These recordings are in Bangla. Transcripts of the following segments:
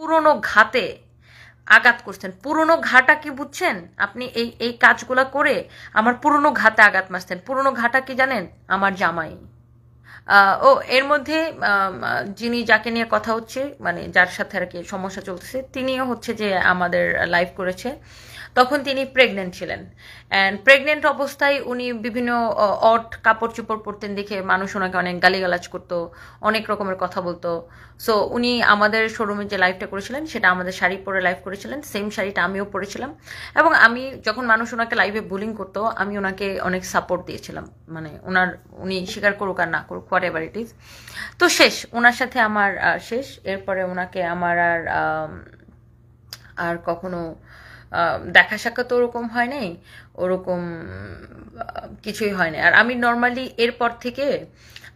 পুরনো ঘাতে আঘাত করছেন। পুরনো ঘাটা কি বুঝছেন? আপনি এই কাজগুলো করে আমার পুরনো ঘাতে আঘাত মারছেন। পুরনো ঘাটা কি জানেন? আমার জামাই। ও এর মধ্যে যিনি যাকে নিয়ে কথা হচ্ছে, মানে যার সাথে আর কি সমস্যা চলতেছে, তিনিও হচ্ছে যে আমাদের লাইভ করেছে। তখন তিনি প্রেগনেন্ট ছিলেন, অ্যান্ড প্রেগনেন্ট অবস্থায় উনি বিভিন্ন অড কাপড় চোপড় পরতেন দেখে মানুষ ওনাকে অনেক গালিগালাজ করতো, অনেক রকমের কথা বলতো। সো উনি আমাদের শোরুমে যে লাইভটা করেছিলেন সেটা আমাদের শাড়ি পরে লাইভ করেছিলেন, সেম শাড়িটা আমিও পরেছিলাম। এবং আমি যখন মানুষ ওনাকে লাইভে বুলিং করতো, আমি ওনাকে অনেক সাপোর্ট দিয়েছিলাম, মানে উনি স্বীকার করুক আর না করুক, হোয়াট এভার ইট ইজ। তো শেষ, ওনার সাথে আমার শেষ। এরপরে ওনাকে আমার আর কখনো দেখা সাক্ষাৎ তো ওরকম হয় নাই, ওরকম কিছুই হয় না। আর আমি নর্মালি এরপর থেকে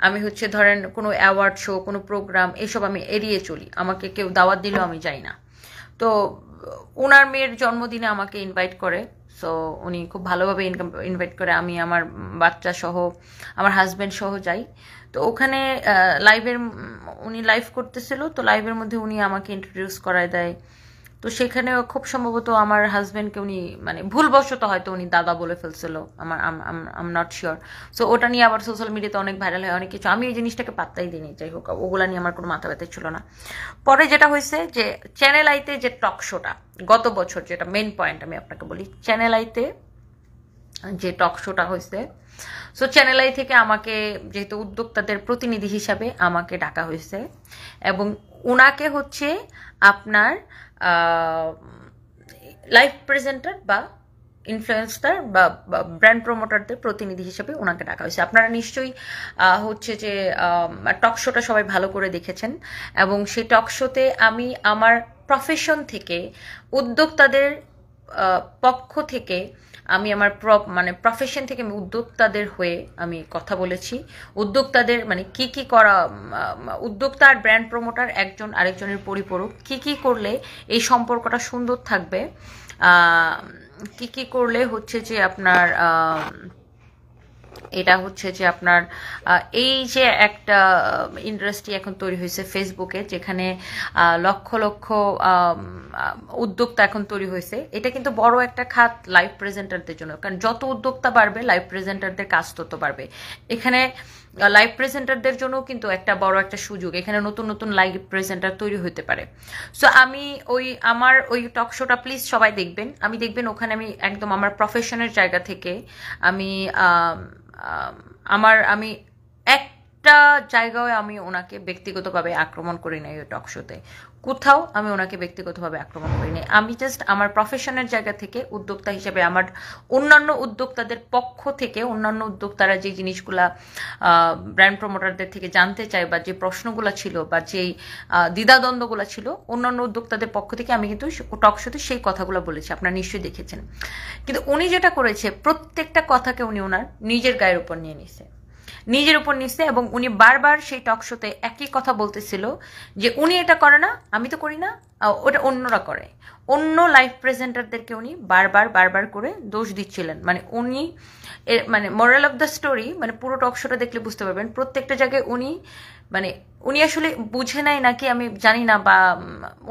আমি হচ্ছে ধরেন কোনো অ্যাওয়ার্ড শো, কোনো প্রোগ্রাম, এসব আমি এড়িয়ে চলি। আমাকে কেউ দাওয়াত দিলেও আমি যাই না। তো ওনার মেয়ের জন্মদিনে আমাকে ইনভাইট করে, সো উনি খুব ভালোভাবে ইনভাইট করে। আমি আমার বাচ্চা সহ, আমার হাজব্যান্ড সহ যাই। তো ওখানে লাইভের উনি লাইভ করতেছিল, তো লাইভের মধ্যে উনি আমাকে ইন্ট্রোডিউস করায় দেয়। তো সেখানে খুব সম্ভবত আমার হাজব্যান্ডকে উনি মানে ভুলবশত হয়তো উনি দাদা বলে ফেলছিল, আমার আম নট শিওর। সো ওটা নিয়ে আবার সোশ্যাল মিডিয়াতে অনেক ভাইরাল হয়, অনেক কিছু। আমি এই জিনিসটাকে পাত্তাই দিইনি, যাই হোক, ওগুলা নিয়ে আমার কোনো মাথা ব্যথা ছিল না। পরে যেটা হয়েছে যে চ্যানেল আইতে যে টক শোটা গত বছর, যেটা মেন পয়েন্ট আমি আপনাকে বলি, চ্যানেল আইতে যে টক শোটা হয়েছে, সো চ্যানেল আই থেকে আমাকে যেহেতু উদ্যোক্তাদের প্রতিনিধি হিসাবে আমাকে ডাকা হয়েছে, এবং ওনাকে হচ্ছে আপনার লাইভ প্রেজেন্টার বা ইনফ্লুয়েন্সার বা ব্র্যান্ড প্রমোটারদের প্রতিনিধি হিসেবে ওনাকে ডাকা হয়েছে। আপনারা নিশ্চয়ই হচ্ছে যে টক শোটা সবাই ভালো করে দেখেছেন, এবং সেই টক শোতে আমি আমার প্রফেশন থেকে, উদ্যোক্তাদের পক্ষ থেকে, আমি আমার মানে প্রফেশন থেকে আমি উদ্যোক্তাদের হয়ে আমি কথা বলেছি। উদ্যোক্তাদের মানে কি কি করা, উদ্যোক্তা আর ব্র্যান্ড প্রমোটার একজন আরেকজনের পরিপূরক, কি কি করলে এই সম্পর্কটা সুন্দর থাকবে, কি কি করলে হচ্ছে যে আপনার এটা হচ্ছে যে আপনার এই যে একটা ইন্ডাস্ট্রি এখন তৈরি হয়েছে ফেসবুকে, যেখানে লক্ষ লক্ষ উদ্যোক্তা এখন তৈরি হয়েছে। এটা কিন্তু বড় একটা খাত লাইভ প্রেজেন্টারদের জন্য, কারণ যত উদ্যোক্তা বাড়বে লাইভ প্রেজেন্টারদের কাজ তত বাড়বে। এখানে লাইভ প্রেজেন্টারদের জন্য কিন্তু একটা বড় একটা সুযোগ, এখানে নতুন নতুন লাইভ প্রেজেন্টার তৈরি হতে পারে। সো আমি আমার ওই টক শোটা প্লিজ সবাই দেখবেন। দেখবেন ওখানে আমি একদম আমার প্রফেশনের জায়গা থেকে আমি আমি একটা জায়গায় আমি ওনাকে ব্যক্তিগতভাবে আক্রমণ করি নাই। ওই টক শোতে কোথাও আমি ওনাকে ব্যক্তিগতভাবে আক্রমণ করি নাই। আমি জাস্ট আমার প্রফেশনের জায়গা থেকে উদ্যোক্তা হিসেবে আমার অন্যান্য উদ্যোক্তাদের পক্ষ থেকে, অন্যান্য উদ্যোক্তারা যে জিনিসগুলা ব্র্যান্ড প্রমোটারদের থেকে জানতে চায়, বা যে প্রশ্নগুলো ছিল, বা যেই দ্বিধাদ্বন্দ্বগুলো ছিল, অন্যান্য উদ্যোক্তাদের পক্ষ থেকে আমি কিন্তু টক শোতে সেই কথাগুলো বলেছি, আপনারা নিশ্চয়ই দেখেছেন। কিন্তু উনি যেটা করেছে, প্রত্যেকটা কথাকে উনি ওনার নিজের গায়ের উপর নিয়ে নিছে, এবং উনি বারবার সেই টক শোতে একই কথা বলতেছিল যে উনি এটা করে না, আমি তো করি না, ওটা অন্যরা করে। অন্য লাইভ প্রেজেন্টারদেরকে উনি বারবার করে দোষ দিচ্ছিলেন। মানে উনি মানে মোরাল অফ দ্য স্টোরি, মানে পুরো টক শোটা দেখলে বুঝতে পারবেন, প্রত্যেকটা জায়গায় উনি আসলে বুঝে নাই নাকি আমি জানি না, বা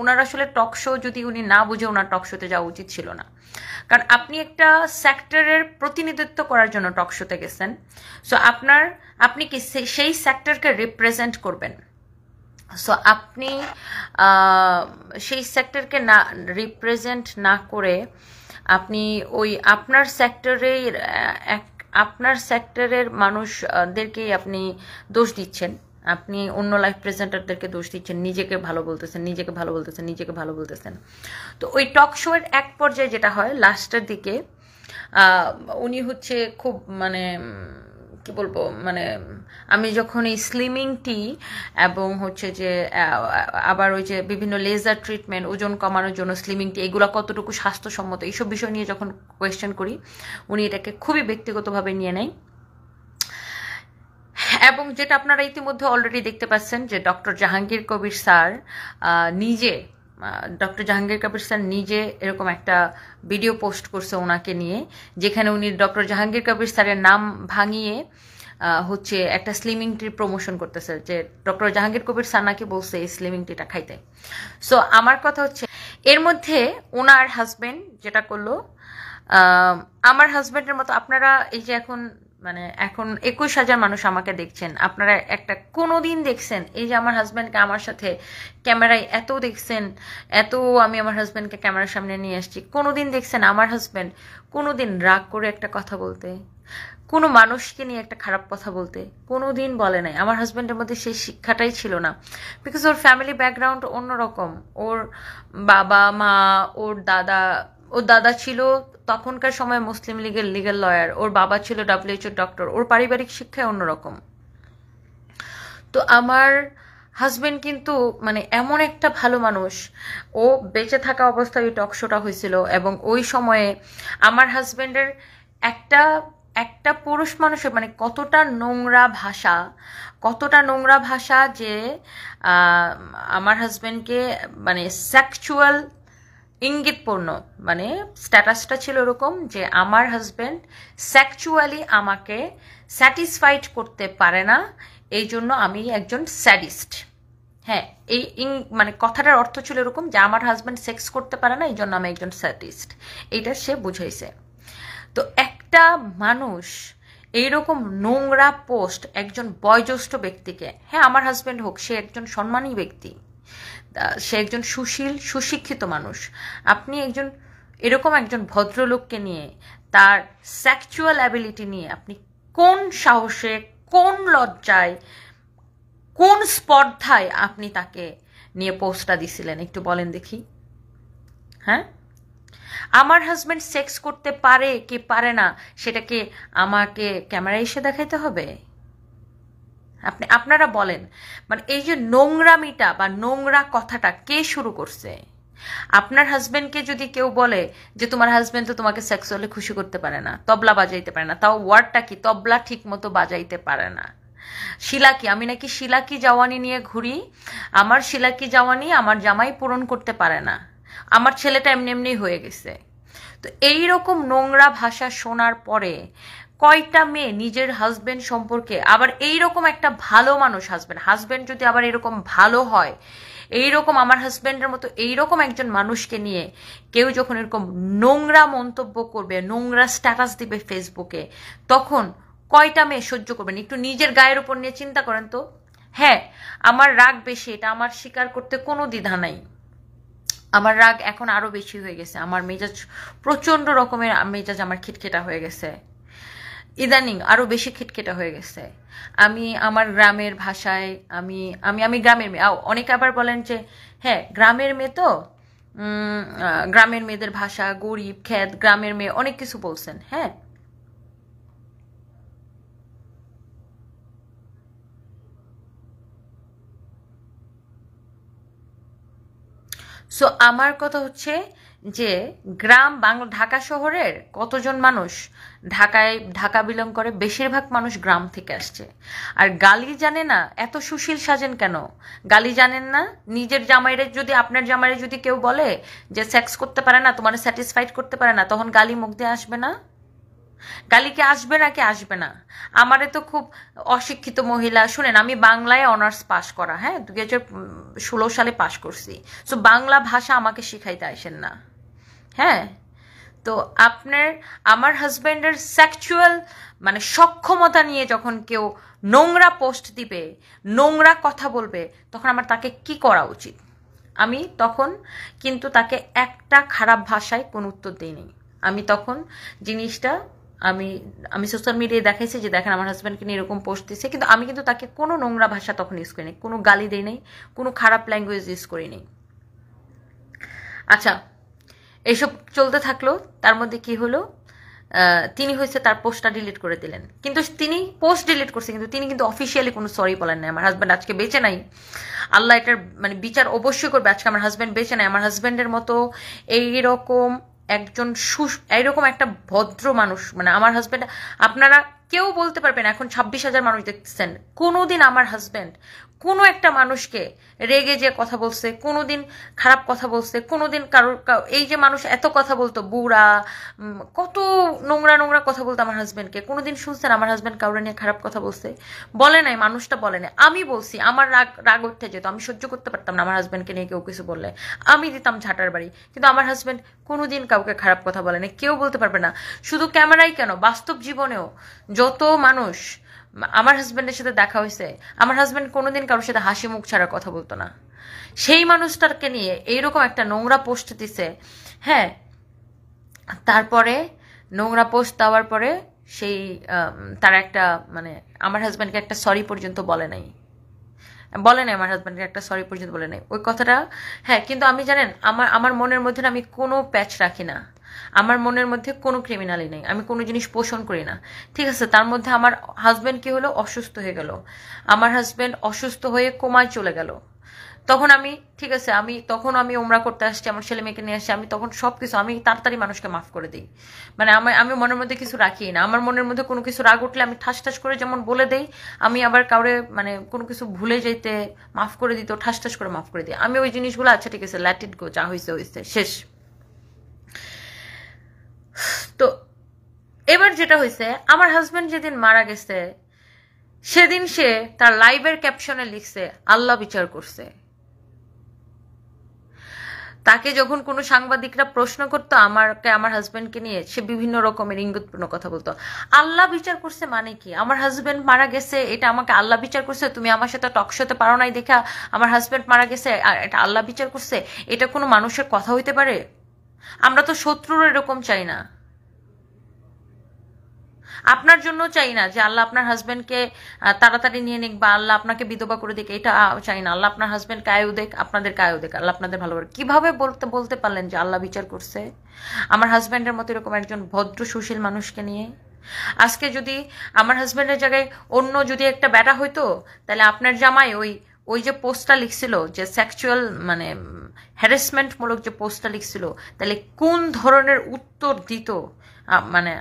ওনার আসলে টক শো যদি উনি না বুঝে ওনার টক শোতে যাওয়া উচিত ছিল না। কারণ আপনি একটা সেক্টরের প্রতিনিধিত্ব করার জন্য টক শোতে গেছেন, সো আপনি কি সেই সেক্টরকে রিপ্রেজেন্ট করবেন। সো আপনি সেই সেক্টরকে না রিপ্রেজেন্ট না করে আপনি ওই আপনার সেক্টরের মানুষদেরকেই আপনি দোষ দিচ্ছেন। আপনি অন্য লাইভ প্রেজেন্টারদেরকে দোষ দিচ্ছেন, নিজেকে ভালো বলতেছেন। তো ওই টক শো এর এক পর্যায়ে যেটা হয়, লাস্টের দিকে উনি হচ্ছে খুব মানে কি বলবো, মানে আমি যখন এই স্লিমিং টি এবং হচ্ছে যে আবার ওই যে বিভিন্ন লেজার ট্রিটমেন্ট, ওজন কমানোর জন্য স্লিমিং টি, এগুলো কতটুকু স্বাস্থ্যসম্মত, এইসব বিষয় নিয়ে যখন কোয়েশ্চেন করি, উনি এটাকে খুবই ব্যক্তিগতভাবে নিয়ে নেয়। এবং যেটা আপনারা ইতিমধ্যে অলরেডি দেখতে পাচ্ছেন যে ডক্টর জাহাঙ্গীর কবির স্যার নিজে এরকম একটা ভিডিও পোস্ট করছে ওনাকে নিয়ে, যেখানে উনি ডক্টর জাহাঙ্গীর কবির স্যারের নাম ভাঙিয়ে হচ্ছে একটা স্লিমিং টির প্রমোশন করতেছে, যে ডক্টর জাহাঙ্গীর কবির স্যার নাকি বলছে এই স্লিমিং টিটা খাইতে। সো আমার কথা হচ্ছে, এর মধ্যে ওনার হাজবেন্ড যেটা করলো, আমার হাজবেন্ডের মতো আপনারা এই যে এখন 21,000 মানুষ আমাকে দেখছেন, আপনারা একটা কোনোদিন দেখছেন এই যে আমার হাজব্যান্ডকে আমার সাথে ক্যামেরায় এত দেখছেন, এত আমি আমার হাজব্যান্ডকে ক্যামেরার সামনে নিয়ে আসছি, কোনোদিন দেখছেন আমার হাজব্যান্ড কোনোদিন রাগ করে একটা কথা বলতে, কোনো মানুষকে নিয়ে একটা খারাপ কথা বলতে কোনোদিন বলে নাই। আমার হাজব্যান্ডের মধ্যে সেই শিক্ষাটাই ছিল না, বিকজ ওর ফ্যামিলি ব্যাকগ্রাউন্ড অন্যরকম। ওর বাবা মা, ওর দাদা ছিল তখনকার সময় মুসলিম লীগের লিগ্যাল লয়ার, ওর বাবা ছিল WHO ডক্টর, ওর পারিবারিক শিক্ষায় অন্যরকম। তো আমার হাজবেন্ড কিন্তু এমন একটা ভালো মানুষ, ও বেঁচে থাকা অবস্থায় ওই টক শোটা হয়েছিল, এবং ওই সময়ে আমার হাজবেন্ডের একটা একটা পুরুষ মানুষের কতটা নোংরা ভাষা যে আমার হাজবেন্ডকে সেক্সুয়াল ইঙ্গিতপূর্ণ, স্ট্যাটাসটা ছিল এরকম যে আমার হাজবেন্ড সেক্সুয়ালি আমাকে স্যাটিসফাইড করতে পারে না, এই জন্য আমি একজন স্যাডিস্ট। হ্যাঁ, এই কথাটার অর্থ ছিল এরকম যে আমার হাজবেন্ড সেক্স করতে পারে না, এই জন্য আমি একজন স্যাডিস্ট, এইটা সে বুঝাইছে। তো একটা মানুষ এইরকম নোংরা পোস্ট একজন বয়োজ্যেষ্ঠ ব্যক্তিকে, হ্যাঁ আমার হাজবেন্ড হোক, সে একজন সম্মানী ব্যক্তি, সে একজন সুশিক্ষিত মানুষ, আপনি এরকম একজন ভদ্রলোককে নিয়ে, তার সেক্সুয়াল অ্যাবিলিটি নিয়ে আপনি কোন সাহসে, কোন লজ্জায়, কোন স্পর্ধায় আপনি তাকে নিয়ে পোস্টটা দিছিলেন একটু বলেন দেখি। হ্যাঁ, আমার হাজবেন্ড সেক্স করতে পারে কি পারে না সেটাকে আমাকে ক্যামেরায় এসে দেখাইতে হবে? আপনারা বলেন, এই যে নোংরামিটা বা নোংরা কথাটা কে শুরু করছে? আপনার হাজবেন্ডকে যদি কেউ বলে যে তোমার হাজবেন্ড তো তোমাকে সেক্সুয়ালি খুশি করতে পারে না, তবলা বাজাইতে পারে না, তাও ওয়ার্ডটা কি, তবলা ঠিক মতো বাজাইতে পারে না, শিলাকি, আমি নাকি শিলাকি জাওয়ানি নিয়ে ঘুরি, আমার শিলাকি জাওয়ানি আমার জামাই পূরণ করতে পারে না, আমার ছেলেটা এমনি এমনি হয়ে গেছে। তো এইরকম নোংরা ভাষা শোনার পরে কয়টা মেয়ে নিজের হাজবেন্ড সম্পর্কে, আবার এইরকম একটা ভালো মানুষ হাজবেন্ড যদি আবার এরকম ভালো হয়, এইরকম আমার হাজবেন্ডের মতো এইরকম একজন মানুষকে নিয়ে কেউ যখন এরকম নোংরা মন্তব্য করবে, নোংরা স্ট্যাটাস দিবে ফেসবুকে, তখন কয়টা মেয়ে সহ্য করবেন? একটু নিজের গায়ের উপর নিয়ে চিন্তা করেন তো। হ্যাঁ, আমার রাগ বেশি, এটা আমার স্বীকার করতে কোনো দ্বিধা নাই, আমার রাগ এখন আরো বেশি হয়ে গেছে, আমার মেজাজ প্রচন্ড রকমের, মেজাজ আমার খিটখিটা হয়ে গেছে, ইদানিং আরো বেশি খিটখিটা হয়ে গেছে। আমি আমার গ্রামের ভাষায়, আমি আমি আমি গ্রামের মেয়ে, অনেকে আবার বলেন যে হ্যাঁ গ্রামের মেয়ে তো, গ্রামের মেয়েদের ভাষা গরিব খ্যাত, গ্রামের মেয়ে, অনেক কিছু বলছেন। হ্যাঁ, সো আমার কথা হচ্ছে যে গ্রাম বাংলা, ঢাকা শহরের কতজন মানুষ ঢাকা বিলং করে, বেশিরভাগ মানুষ গ্রাম থেকে আসছে, আর গালি জানে না, এত সুশীল সাজেন কেন? গালি জানেন না? নিজের জামাইরে যদি, আপনার জামাইরে যদি কেউ বলে যে সেক্স করতে পারে না, তোমার স্যাটিসফাইড করতে পারে না, তখন গালি মুখ দিয়ে আসবে না? গালি কি আসবে নাকি আসবে না? আমারে তো খুব অশিক্ষিত মহিলা, শুনেন আমি বাংলায় অনার্স পাস করা, হ্যাঁ 2016 সালে পাস করছি, সো বাংলা ভাষা আমাকে শিখাইতে আসেন না। হ্যাঁ, তো আমার হাজবেন্ডের সেক্সুয়াল সক্ষমতা নিয়ে যখন কেউ নোংরা পোস্ট দিবে, নোংরা কথা বলবে, তখন আমার তাকে কি করা উচিত? আমি তখন কিন্তু তাকে একটা খারাপ ভাষায় কোনো উত্তর দিইনি। আমি তখন জিনিসটা আমি সোশ্যাল মিডিয়ায় দেখাইছি যে দেখেন আমার হাজব্যান্ডকে নিয়ে এরকম পোস্ট দিচ্ছে, কিন্তু আমি কিন্তু তাকে কোনো নোংরা ভাষা তখন ইউজ করিনি, কোনো গালি দিই নাই, কোনো খারাপ ল্যাঙ্গুয়েজ ইউজ করিনি। আচ্ছা, এইসব চলতে থাকলো, তার মধ্যে কি হলো, তিনি হয়েছে তার পোস্টটা ডিলিট করে দিলেন, কিন্তু তিনি পোস্ট ডিলিট করছে, কিন্তু তিনি কিন্তু অফিসিয়ালি কোনো সরি বলেন নাই। আমার হাজব্যান্ড আজকে বেঁচে নাই, আল্লাহ এটার বিচার অবশ্যই করবে। আজকে আমার হাজব্যান্ড বেঁচে নাই, আমার হাজব্যান্ডের মতো এইরকম একজন এইরকম একটা ভদ্র মানুষ, আমার হাজব্যান্ড, আপনারা কেউ বলতে পারবেন, এখন 26,000 মানুষ দেখতেছেন, কোনোদিন আমার হাজব্যান্ড কোনো একটা মানুষকে রেগে যে কথা বলছে, কোনোদিন খারাপ কথা বলছে, কোনোদিন কারোর এই যে মানুষ এত কথা বলতো বুড়া, কত নোংরা নোংরা কথা বলতো আমার হাজবেন্ডকে, কোনোদিন শুনছেন আমার হাজবেন্ড কাউরে নিয়ে খারাপ কথা বলছে? বলে নাই, মানুষটা বলে নাই। আমি বলছি, আমার রাগ রাগ উঠতে যেত, আমি সহ্য করতে পারতাম না আমার হাজবেন্ডকে নিয়ে কেউ কিছু বললে, আমি দিতাম ঝাঁটার বাড়ি। কিন্তু আমার হাজবেন্ড কোনোদিন কাউকে খারাপ কথা বলে না, কেউ বলতে পারবে না। শুধু ক্যামেরায় কেন, বাস্তব জীবনেও যত মানুষ আমার হাজবেন্ডের সাথে দেখা হয়েছে, আমার হাজবেন্ড কোনোদিন কারোর সাথে হাসি মুখ ছাড়া কথা বলতো না। সেই মানুষটাকে নিয়ে এইরকম একটা নোংরা পোস্ট দিছে, হ্যাঁ। তারপরে নোংরা পোস্ট দেওয়ার পরে সেই তার একটা মানে আমার হাজবেন্ডকে একটা সরি পর্যন্ত বলে নাই, আমার হাজব্যান্ডের একটা সরি পর্যন্ত বলে নাই ওই কথাটা। হ্যাঁ, কিন্তু আমি জানেন আমার মনের মধ্যে আমি কোনো প্যাচ রাখি না, আমার মনের মধ্যে কোনো ক্রিমিনালই নেই, আমি কোনো জিনিস পোষণ করি না, ঠিক আছে। তার মধ্যে আমার হাজব্যান্ড কি হলো, অসুস্থ হয়ে গেল, আমার হাজব্যান্ড অসুস্থ হয়ে কোমায় চলে গেল। তখন আমি ঠিক আছে, আমি ওমরা করতে আসছি, আমার ছেলে মেয়েকে নিয়ে আসছি, আমি তখন সবকিছু আমি তাড়াতাড়ি মানুষকে মাফ করে দিই। মানে আমি মনের মধ্যে কিছু রাখি না, আমার মনের মধ্যে কোনো কিছু রাগ উঠলে আমি ঠাস ঠাস করে যেমন বলে দেই, আমি আবার কাউরে মানে কোনো কিছু ভুলে যেতে মাফ করে দিত, ঠাস ঠাস করে মাফ করে দিই আমি ওই জিনিসগুলো। আচ্ছা ঠিক আছে, লেট ইট গো, যা হয়েছে হয়েছে, শেষ। তো এবার যেটা হয়েছে, আমার হাজবেন্ড যেদিন মারা গেছে সেদিন সে তার লাইভের ক্যাপশনে লিখছে আল্লাহ বিচার করছে। তাকে যখন কোনো সাংবাদিকরা প্রশ্ন করতো আমার হাজবেন্ডকে নিয়ে, সে বিভিন্ন রকমের ইঙ্গিতপূর্ণ কথা বলতো। আল্লাহ বিচার করছে মানে কি? আমার হাজবেন্ড মারা গেছে এটা আমাকে আল্লাহ বিচার করছে? তুমি আমার সাথে টক শোতে পারো নাই দেখা আমার হাজবেন্ড মারা গেছে আর এটা আল্লাহ বিচার করছে? এটা কোনো মানুষের কথা হইতে পারে? আমরা তো শত্রুর এরকম চাই না, আপনার জন্য চাই না যে আল্লাহ আপনার হাজবেন্ডকে তাড়াতাড়ি নিয়ে নিক বা আল্লাহ আপনাকে বিধবা করে দিক, এটা চাই না। আল্লাহ আপনার হাজবেন্ডকে আয়ু দেখ, আপনাদের আয়ু দেখ, আল্লাহ আপনাদের ভালো করে। কিভাবে বলতে পারলেন যে আল্লাহ বিচার করছে আমার হাজবেন্ডের মতো এরকম একজন ভদ্র সুশীল মানুষকে নিয়ে? আজকে যদি আমার হাজবেন্ডের জায়গায় অন্য যদি একটা ব্যাটা হইতো, তাহলে আপনার জামাই ওই যে পোস্টটা লিখছিল, যে সেক্সুয়াল মানে হ্যারাসমেন্টমূলক যে পোস্টটা লিখছিল, তাহলে কোন ধরনের উত্তর দিত? মানে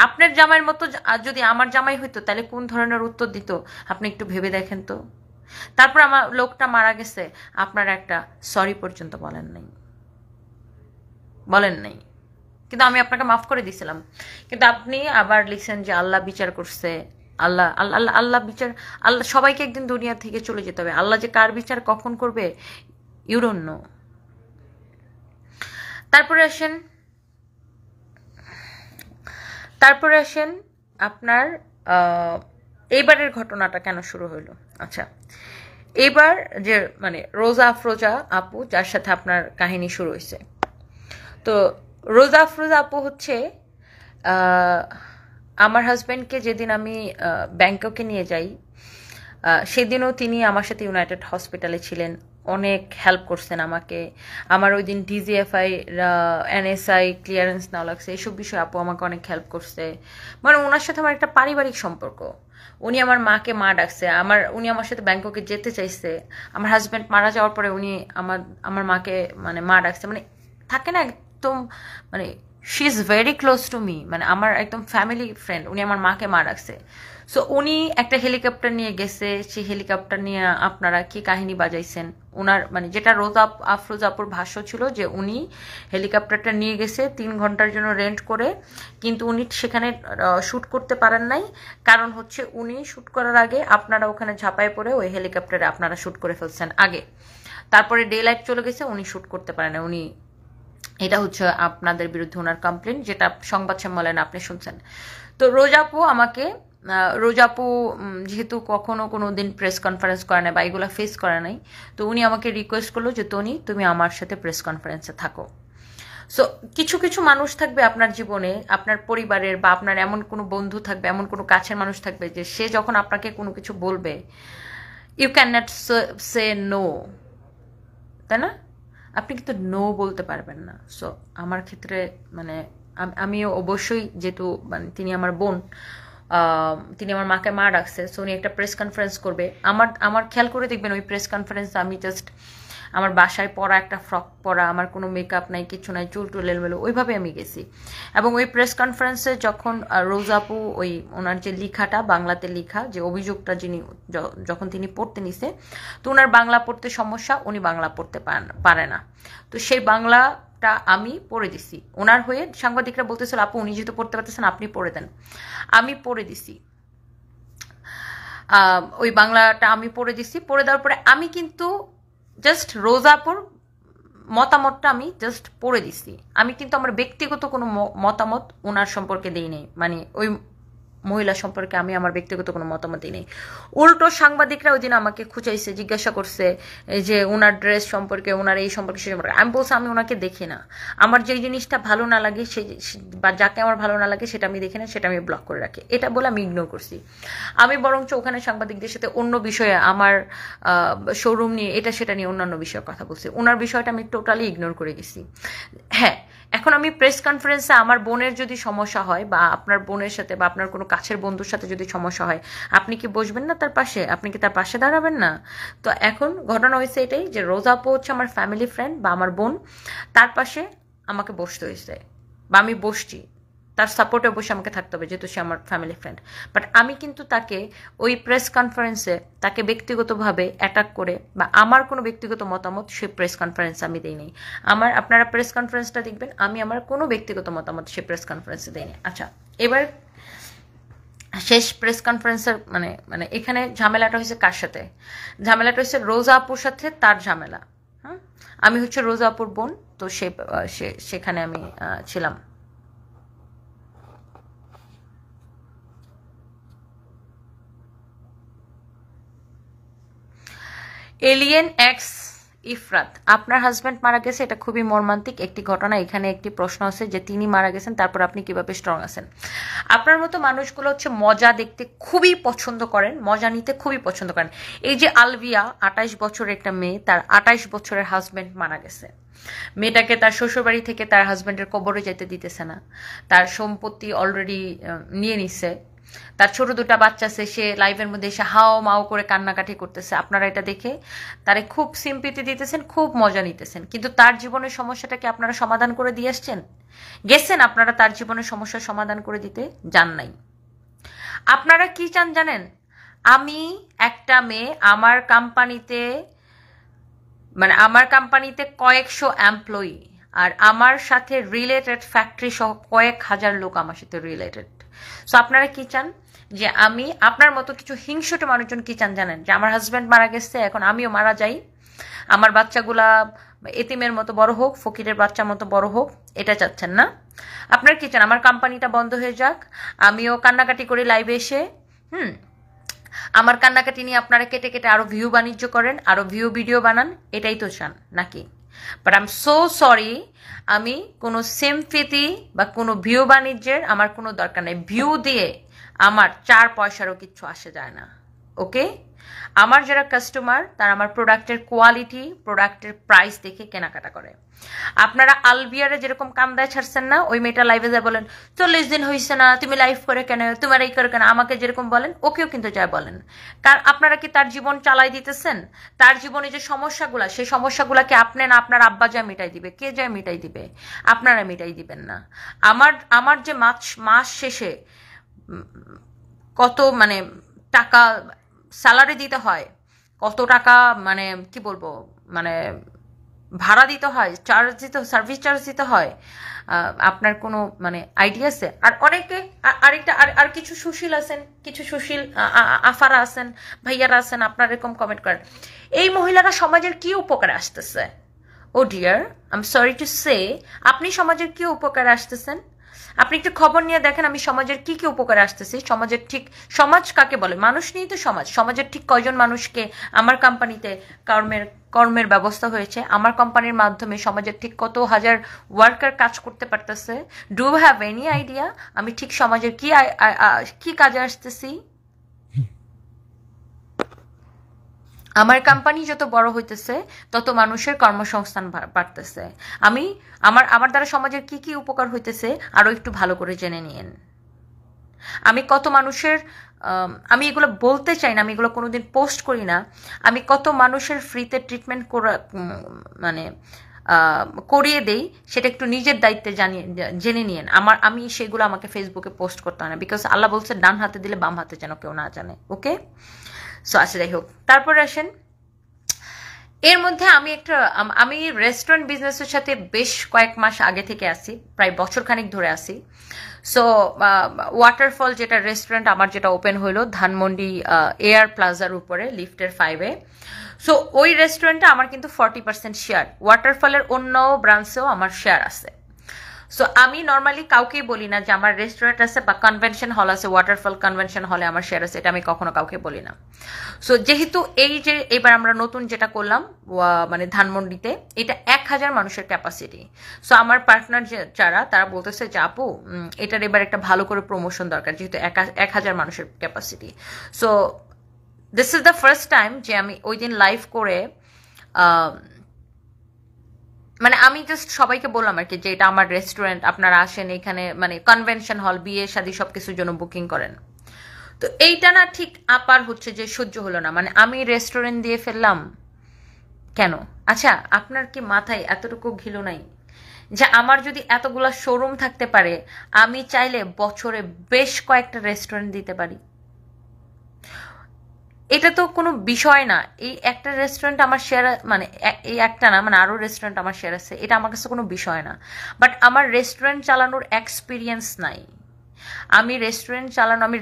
আপনার জামাইয়ের মতো যদি আমার জামাই হইতো তাহলে কোন ধরনের উত্তর দিত আপনি একটু ভেবে দেখেন তো। তারপর আমার লোকটা মারা গেছে, আপনারা একটা সরি পর্যন্ত বলেন নাই, কিন্তু আমি আপনাকে মাফ করে দিছিলাম। কিন্তু আপনি আবার লিখছেন যে আল্লাহ বিচার করছে। আল্লাহ আল্লাহ আল্লাহ আল্লাহ বিচার, আল্লাহ সবাইকে একদিন দুনিয়া থেকে চলে যেতে হবে, আল্লাহ যে কার বিচার কখন করবে ইউ ডোন্ট নো। তারপরে আসেন আপনার এইবারের ঘটনাটা কেন শুরু হইলো। আচ্ছা, এবার যে মানে রোজা আফরোজা আপু যার সাথে আপনার কাহিনী শুরু হয়েছে, তো রোজা আফরোজা আপু হচ্ছে আমার হাজব্যান্ডকে যেদিন আমি ব্যাংককে নিয়ে যাই, সেদিনও তিনি আমার সাথে ইউনাইটেড হসপিটালে ছিলেন, অনেক হেল্প করছেন আমাকে। আমার ওই দিন ডিজিএফআই এনএসআই ক্লিয়ারেন্স নাও লাগছে, এইসব বিষয়ে আপু আমাকে অনেক হেল্প করছে। মানে ওনার সাথে আমার একটা পারিবারিক সম্পর্ক। উনি আমার মাকে মা ডাকছে, উনি আমার সাথে ব্যাংককে যেতে চাইছে। আমার হাজব্যান্ড মারা যাওয়ার পরে উনি আমার মাকে মানে মা ডাকছে, মানে থাকে না একদম মানে she is very close to me, মানে আমার একদম ফ্যামিলি ফ্রেন্ড। উনি আমার মাকে মা ডাকছে। সো উনি একটা হেলিকপ্টার নিয়ে গেছে, সেই হেলিকপ্টার নিয়ে আপনারা কি কাহিনী বাজাইছেন ওনার, মানে যেটা রোজা আফরোজাপুর ভাষ্য ছিল যে উনি হেলিকপ্টারটা নিয়ে গেছে 3 ঘন্টার জন্য রেন্ট করে, কিন্তু উনি সেখানে শ্যুট করতে পারেন নাই। কারণ হচ্ছে উনি শ্যুট করার আগে আপনারা ওখানে ঝাঁপায় পড়ে ওই হেলিকপ্টারে আপনারা শ্যুট করে ফেলছেন আগে, তারপরে ডে লাইট চলে গেছে, উনি শ্যুট করতে পারেন না। উনি এটা হচ্ছে আপনাদের বিরুদ্ধে ওনার কমপ্লেন, যেটা সংবাদ সম্মেলনে আপনি শুনছেন। তো রোজাপু যেহেতু কখনো কোনো দিন প্রেস কনফারেন্স করে নাই বা এগুলো ফেস করে নাই, তো উনি আমাকে রিকোয়েস্ট করলো যে তনি তুমি আমার সাথে প্রেস কনফারেন্সে থাকো। সো কিছু কিছু মানুষ থাকবে আপনার জীবনে, আপনার পরিবারের বা আপনার এমন কোনো বন্ধু থাকবে, এমন কোনো কাছের মানুষ থাকবে যে সে যখন আপনাকে কোনো কিছু বলবে you can not say no, তাই না? আপনি কিন্তু নো বলতে পারবেন না। সো আমার ক্ষেত্রে মানে আমিও অবশ্যই, যেহেতু মানে তিনি আমার বোন, তিনি আমার মাকে মা ডাকছে, সো উনি একটা প্রেস কনফারেন্স করবে। আমার খেয়াল করে দেখবেন ওই প্রেস কনফারেন্সে আমি জাস্ট আমার বাসায় পরা একটা ফ্রক পরা, আমার কোনো মেকআপ নাই, কিছু নাই, চুল টুল এলোমেলো, ওইভাবে আমি গেছি। এবং ওই প্রেস কনফারেন্সে যখন রোজা আপু ওই ওনার যে লেখাটা বাংলাতে লেখা যে অভিযোগটা যিনি যখন তিনি পড়তে নিছে, তো ওনার বাংলা পড়তে সমস্যা, উনি বাংলা পড়তে পারে না। তো সেই বাংলাটা আমি পড়ে দিছি ওনার হয়ে। সাংবাদিকরা বলতেছিল আপু উনি যেহেতু পড়তে পারতেছেন আপনি পড়ে দেন, আমি পড়ে দিছি। ওই বাংলাটা আমি পড়ে দিছি। পড়ে দেওয়ার পরে আমি কিন্তু জাস্ট রোজাপুর মতামতটা আমি জাস্ট পড়ে দিছি। আমি কিন্তু আমার ব্যক্তিগত কোনো মতামত ওনার সম্পর্কে দিই নাই, মানে ওই মহিলা সম্পর্কে আমি আমার ব্যক্তিগত কোনো মতামতই নেই। উল্টো সাংবাদিকরা ওই দিন আমাকে খুঁচাইছে, জিজ্ঞাসা করছে যে ওনার ড্রেস সম্পর্কে, ওনার এই সম্পর্কে, সে সম্পর্কে। আমি বলছি আমি ওনাকে দেখি না, আমার যেই জিনিসটা ভালো না লাগে সেই বা যাকে আমার ভালো না লাগে সেটা আমি দেখি না, সেটা আমি ব্লক করে রাখি, এটা বলে আমি ইগনোর করছি। আমি বরঞ্চ ওখানে সাংবাদিকদের সাথে অন্য বিষয়ে, আমার শোরুম নিয়ে এটা সেটা নিয়ে অন্যান্য বিষয়ে কথা বলছি, ওনার বিষয়টা আমি টোটালি ইগনোর করে গেছি। হ্যাঁ, এখন আমি প্রেস কনফারেন্সে আমার বোনের যদি সমস্যা হয় বা আপনার বোনের সাথে বা আপনার কোনো কাছের বন্ধুর সাথে যদি সমস্যা হয়, আপনি কি বসবেন না তার পাশে? আপনি কি তার পাশে দাঁড়াবেন না? তো এখন ঘটনা হয়েছে এটাই যে রোজা আপু হচ্ছে আমার ফ্যামিলি ফ্রেন্ড বা আমার বোন, তার পাশে আমাকে বসতে হয়েছে বা আমি বসছি, তার সাপোর্টে বসে আমাকে থাকতে হবে যেহেতু সে আমার ফ্যামিলি ফ্রেন্ড। বাট আমি কিন্তু তাকে ওই প্রেস কনফারেন্সে তাকে ব্যক্তিগতভাবে অ্যাটাক করে বা আমার কোনো ব্যক্তিগত মতামত সেই প্রেস কনফারেন্সে আমি দিই নাই। আপনারা প্রেস কনফারেন্সটা দেখবেন, আমি আমার কোনো ব্যক্তিগত মতামত সেই প্রেস কনফারেন্সে দিই নাই। আচ্ছা, এবার শেষ প্রেস কনফারেন্সের মানে মানে এখানে ঝামেলাটা হয়েছে কার সাথে? ঝামেলাটা হয়েছে রোজা আপুর সাথে, তার ঝামেলা। হ্যাঁ, আমি হচ্ছে রোজা আপুর বোন, তো সেখানে আমি ছিলাম। এলিয়েন এক্স ইফরাত, আপনার হাজব্যান্ড মারা গেছে, এটা খুবই মর্মান্তিক একটি ঘটনা। এখানে একটি প্রশ্ন আছে যে তিনি মারা গেছেন, তারপর আপনি কিভাবে স্ট্রং আছেন? আপনার মতো মানুষগুলো হচ্ছে মজা দেখতে খুবই পছন্দ করেন, মজা নিতে খুবই পছন্দ করেন। এই যে আলভিয়া 28 বছরের একটা মেয়ে, তার 28 বছরের হাজব্যান্ড মারা গেছে। মেয়েটাকে তার শ্বশুরবাড়ি থেকে তার হাজব্যান্ডের কবরে যেতে দিতেছে না, তার সম্পত্তি অলরেডি নিয়ে নিছে, তার ছোট দুটা বাচ্চা আছে, সে লাইভের মধ্যে এসে হাও মাও করে কান্নাকাটি করতেছে। আপনারা এটা দেখে তারে খুব সিম্পিতি দিতেছেন, খুব মজা নিতেছেন, কিন্তু তার জীবনের সমস্যাটাকে আপনারা সমাধান করে দিয়ে আসছেন? গেছেন আপনারা তার জীবনের সমস্যার সমাধান করে দিতে? যান নাই। আপনারা কি চান জানেন? আমি একটা মেয়ে, আমার কোম্পানিতে কয়েকশো এমপ্লয়ি, আর আমার সাথে রিলেটেড ফ্যাক্টরি সহ কয়েক হাজার লোক আমার সাথে রিলেটেড। সো আপনারা কি চান? যে আমি আপনার মতো কিছু হিংসুট মানুষজন কি চান জানেন? যে আমার হাজব্যান্ড মারা গেছে, এখন আমিও মারা যাই, আমার বাচ্চাগুলা এতিমের মতো বড় হোক, ফকিরের বাচ্চার মতো বড় হোক, এটা চাচ্ছেন না? আপনার কি চান? আমার কোম্পানিটা বন্ধ হয়ে যাক, আমিও কান্নাকাটি করি লাইভে এসে, আমার কান্নাকাটি নিয়ে আপনারা কেটে কেটে আরো ভিউ বাণিজ্য করেন, আরো ভিউ ভিডিও বানান, এটাই তো চান নাকি? But I am so sorry, আমি কোনো সিম্পিতি বা কোনো ভিউ বাণিজ্যের আমার কোনো দরকার নেই। ভিউ দিয়ে আমার 4 পয়সারও কিচ্ছু আসে যায় না। ওকে, আমার যারা কাস্টমার তারা আমার প্রোডাক্টের কোয়ালিটি, প্রোডাক্টের প্রাইস দেখে কেনাকাটা করে। আপনারা আলবিয়ারে যেরকম কান্দায় ছাড়ছেন না, ওই মেয়েটা লাইভে যায় বলেন 40 দিন হয়েছে না, তুমি লাইভ করে কেন, তোমার এই করে কেন, আমাকে যেরকম বলেন ওকেও কিন্তু যায় বলেন। কারণ আপনারা কি তার জীবন চালাই দিতেছেন? তার জীবনে যে সমস্যাগুলা, সেই সমস্যাগুলাকে আপনি না আপনার আব্বা যায় মিটাই দিবে? কে যায় মিটাই দিবে? আপনারা মিটাই দিবেন না। আমার যে মাস শেষে কত মানে টাকা স্যালারি দিতে হয়, কত টাকা মানে কি বলবো, মানে ভাড়া দিতে হয়, চার্জ দিতে, সার্ভিস চার্জ দিতে হয়, আপনার কোনো মানে আইডিয়া আছে? আর অনেকে আরেকটা আর কিছু সুশীল আছেন, কিছু সুশীল আফারা আছেন, ভাইয়ারা আছেন, আপনারা এরকম কমেন্ট করেন এই মহিলারা সমাজের কি উপকারে আসতেছে? Oh dear, I am sorry to say, আপনি সমাজের কি উপকারে আসতেছেন? আপনি একটু খবর নিয়ে দেখেন আমি সমাজের কি কি উপকারে আসতেছি। সমাজের ঠিক, সমাজ কাকে বলে? মানুষ নিয়েই তো সমাজ। সমাজের ঠিক কয়জন মানুষকে আমার কোম্পানিতে কর্মের ব্যবস্থা হয়েছে? আমার কোম্পানির মাধ্যমে সমাজের ঠিক কত হাজার ওয়ার্কার কাজ করতে পারতেছে? ডু হ্যাভ এনি আইডিয়া আমি ঠিক সমাজের কি কাজে আসতেছি? আমার কোম্পানি যত বড় হইতেছে তত মানুষের কর্মসংস্থান বাড়তেছে। আমার দ্বারা সমাজের কি কি উপকার হইতেছে আরো একটু ভালো করে জেনে নিয়েন। আমি কত মানুষের আমি এগুলো বলতে চাই না, আমি এগুলো কোনোদিন পোস্ট করি না। আমি কত মানুষের ফ্রিতে ট্রিটমেন্ট মানে করিয়ে দেই, সেটা একটু নিজের দায়িত্বে জেনে নিয়েন। আমি সেগুলো আমাকে ফেসবুকে পোস্ট করতে হয় না, বিকজ আল্লাহ বলছে ডান হাতে দিলে বাম হাতে যেন কেউ না জানে। ওকে, সো আচ্ছা যাই হোক, তারপরে আসেন এর মধ্যে আমি রেস্টুরেন্ট বিজনেসের সাথে বেশ কয়েক মাস আগে থেকে আসি, প্রায় বছর খানিক ধরে আসি। সো ওয়াটারফল যেটা রেস্টুরেন্ট আমার যেটা ওপেন হইলো ধানমন্ডি এয়ার প্লাজার উপরে লিফটের 5-এ, সো ওই রেস্টুরেন্টে আমার কিন্তু 40% শেয়ার, ওয়াটারফলের অন্য ব্রাঞ্চেও আমার শেয়ার আছে। সো আমি নর্মালি কাউকেই বলি না যে আমার রেস্টুরেন্ট আছে বা কনভেনশন হল আছে, ওয়াটারফল কনভেনশন হলে আমার শেয়ার আছে, এটা আমি কখনো কাউকে বলি না। সো যেহেতু এই যে এবার আমরা নতুন যেটা করলাম মানে ধানমন্ডিতে, এটা 1000 মানুষের ক্যাপাসিটি। সো আমার পার্টনার যারা তারা বলতেছে যে আপু এটার এবার একটা ভালো করে প্রমোশন দরকার, যেহেতু 1000 মানুষের capacity. So this is the first time যে আমি ওই দিন লাইভ করে মানে আমি জাস্ট সবাইকে বললাম আর কি যে এটা আমার রেস্টুরেন্ট, আপনারা আসেন এখানে, মানে কনভেনশন হল, বিয়ে শাদী সবকিছুর জন্য বুকিং করেন। তো এইটা না ঠিক আপার হচ্ছে যে সহ্য হলো না, মানে আমি রেস্টুরেন্ট দিয়ে ফেললাম কেন? আচ্ছা, আপনার কি মাথায় এতটুকু ঘিলো নাই যে আমার যদি এতগুলা শোরুম থাকতে পারে, আমি চাইলে বছরে বেশ কয়েকটা রেস্টুরেন্ট দিতে পারি? এটা তো কোনো বিষয় না। এই একটা রেস্টুরেন্ট আমার শেয়ার, মানে এই একটা না, মানে আরো রেস্টুরেন্ট আমার শেয়ার আছে, এটা আমার কাছে কোনো বিষয় না। বাট আমার রেস্টুরেন্ট চালানোর এক্সপিরিয়েন্স নাই, আমি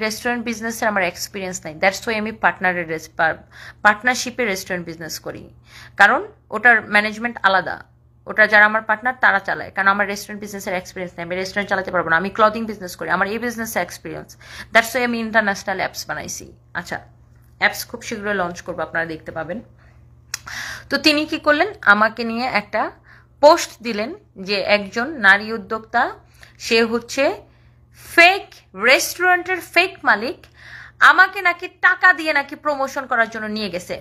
রেস্টুরেন্ট বিজনেসের আমার এক্সপিরিয়েন্স নাই। দ্যাটস ওয়াই আমি পার্টনারশিপে রেস্টুরেন্ট বিজনেস করি, কারণ ওটার ম্যানেজমেন্ট আলাদা, ওটা যারা আমার পার্টনার তারা চালায়। কারণ আমার রেস্টুরেন্ট বিজনেসের এক্সপিরিয়েন্স নেই, আমি রেস্টুরেন্ট চালাতে পারবো না। আমি ক্লদিং বিজনেস করি, আমার এই বিজনেসের এক্সপিরিয়েন্স। দ্যাটস ওয়াই আমি ইন্টারন্যাশনাল অ্যাপস বানাইছি। আচ্ছা, অ্যাপস খুব শীঘ্রই লঞ্চ করবো, আপনারা দেখতে পাবেন। তো তিনি কি করলেন, আমাকে নিয়ে একটা পোস্ট দিলেন যে একজন নারী উদ্যোক্তা, সে হচ্ছে ফেক রেস্টুরেন্টের ফেক মালিক, আমাকে নাকি টাকা দিয়ে নাকি প্রমোশন করার জন্য নিয়ে গেছে।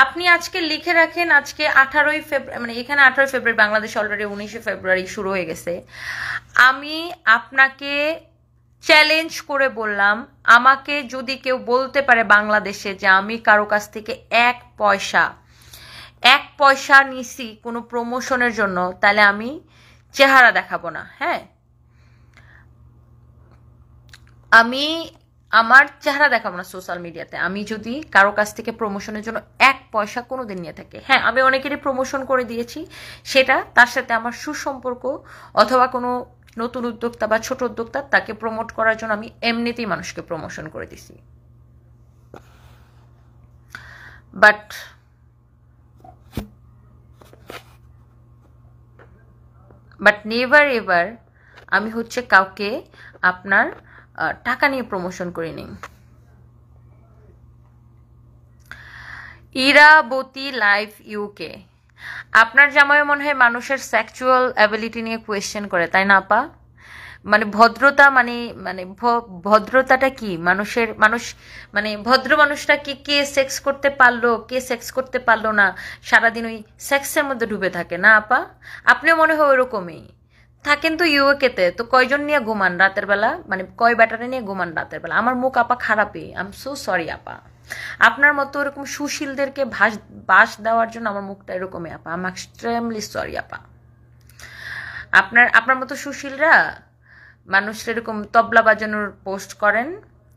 আপনি আজকে লিখে রাখেন, আজকে 18ই ফেব্রুয়ারি, মানে এখানে 18ই ফেব্রুয়ারি, বাংলাদেশে অলরেডি 19শে ফেব্রুয়ারি শুরু হয়ে গেছে। আমি আপনাকে চ্যালেঞ্জ করে বললাম, আমাকে যদি কেউ বলতে পারে বাংলাদেশে যে আমি কারো কাছ থেকে এক পয়সা নিছি কোনো প্রমোশনের জন্য, তাহলে আমি চেহারা দেখাবো না। হ্যাঁ, আমি আমার চেহারা দেখাবো না সোশ্যাল মিডিয়াতে, আমি যদি কারো কাছ থেকে প্রমোশনের জন্য এক পয়সা কোনোদিন নিয়ে থাকি। হ্যাঁ, আমি অনেকেরই প্রমোশন করে দিয়েছি, সেটা তার সাথে আমার সুসম্পর্ক, অথবা কোনো নতুন উদ্যোক্তা বা ছোট উদ্যোক্তা, তাকে প্রমোট করার জন্য আমি এমনিতেই মানুষকে প্রমোশন করে দিছি। বাট নেভার এভার আমি হচ্ছে কাউকে আপনার টাকা নিয়ে প্রমোশন করিনি। ইরাবতী লাইভ ইউকে, আপনার জামাই মনে হয় মানুষের সেক্সুয়াল অ্যাবিলিটি নিয়ে কোয়েশ্চেন করে, তাই না আপা? মানে ভদ্রতা, মানে মানে ভদ্রতাটা কি? মানুষ মানে ভদ্র মানুষটা কি, কে সেক্স করতে পারলো, কে সেক্স করতে পারলো না, সারাদিন ওই সেক্সের মধ্যে ডুবে থাকে না আপা? আপনিও মনে হয় ওরকমই থাকেন। তো ইউকেতে তো কয়জন নিয়ে ঘুমান রাতের বেলা, মানে কয় ব্যাটারে নিয়ে ঘুমান রাতের বেলা? আমার মুখ আপা খারাপই, আই এম সো সরি আপা। আপনার মতো এরকম সুশীলদেরকে বাস দেওয়ার জন্য আমার মুখটা এরকমই আপা, আই এম এক্সট্রিমলি সরি আপা। আপনার মতো সুশীলরা মানুষ এরকম তবলা বাজানোর পোস্ট করেন,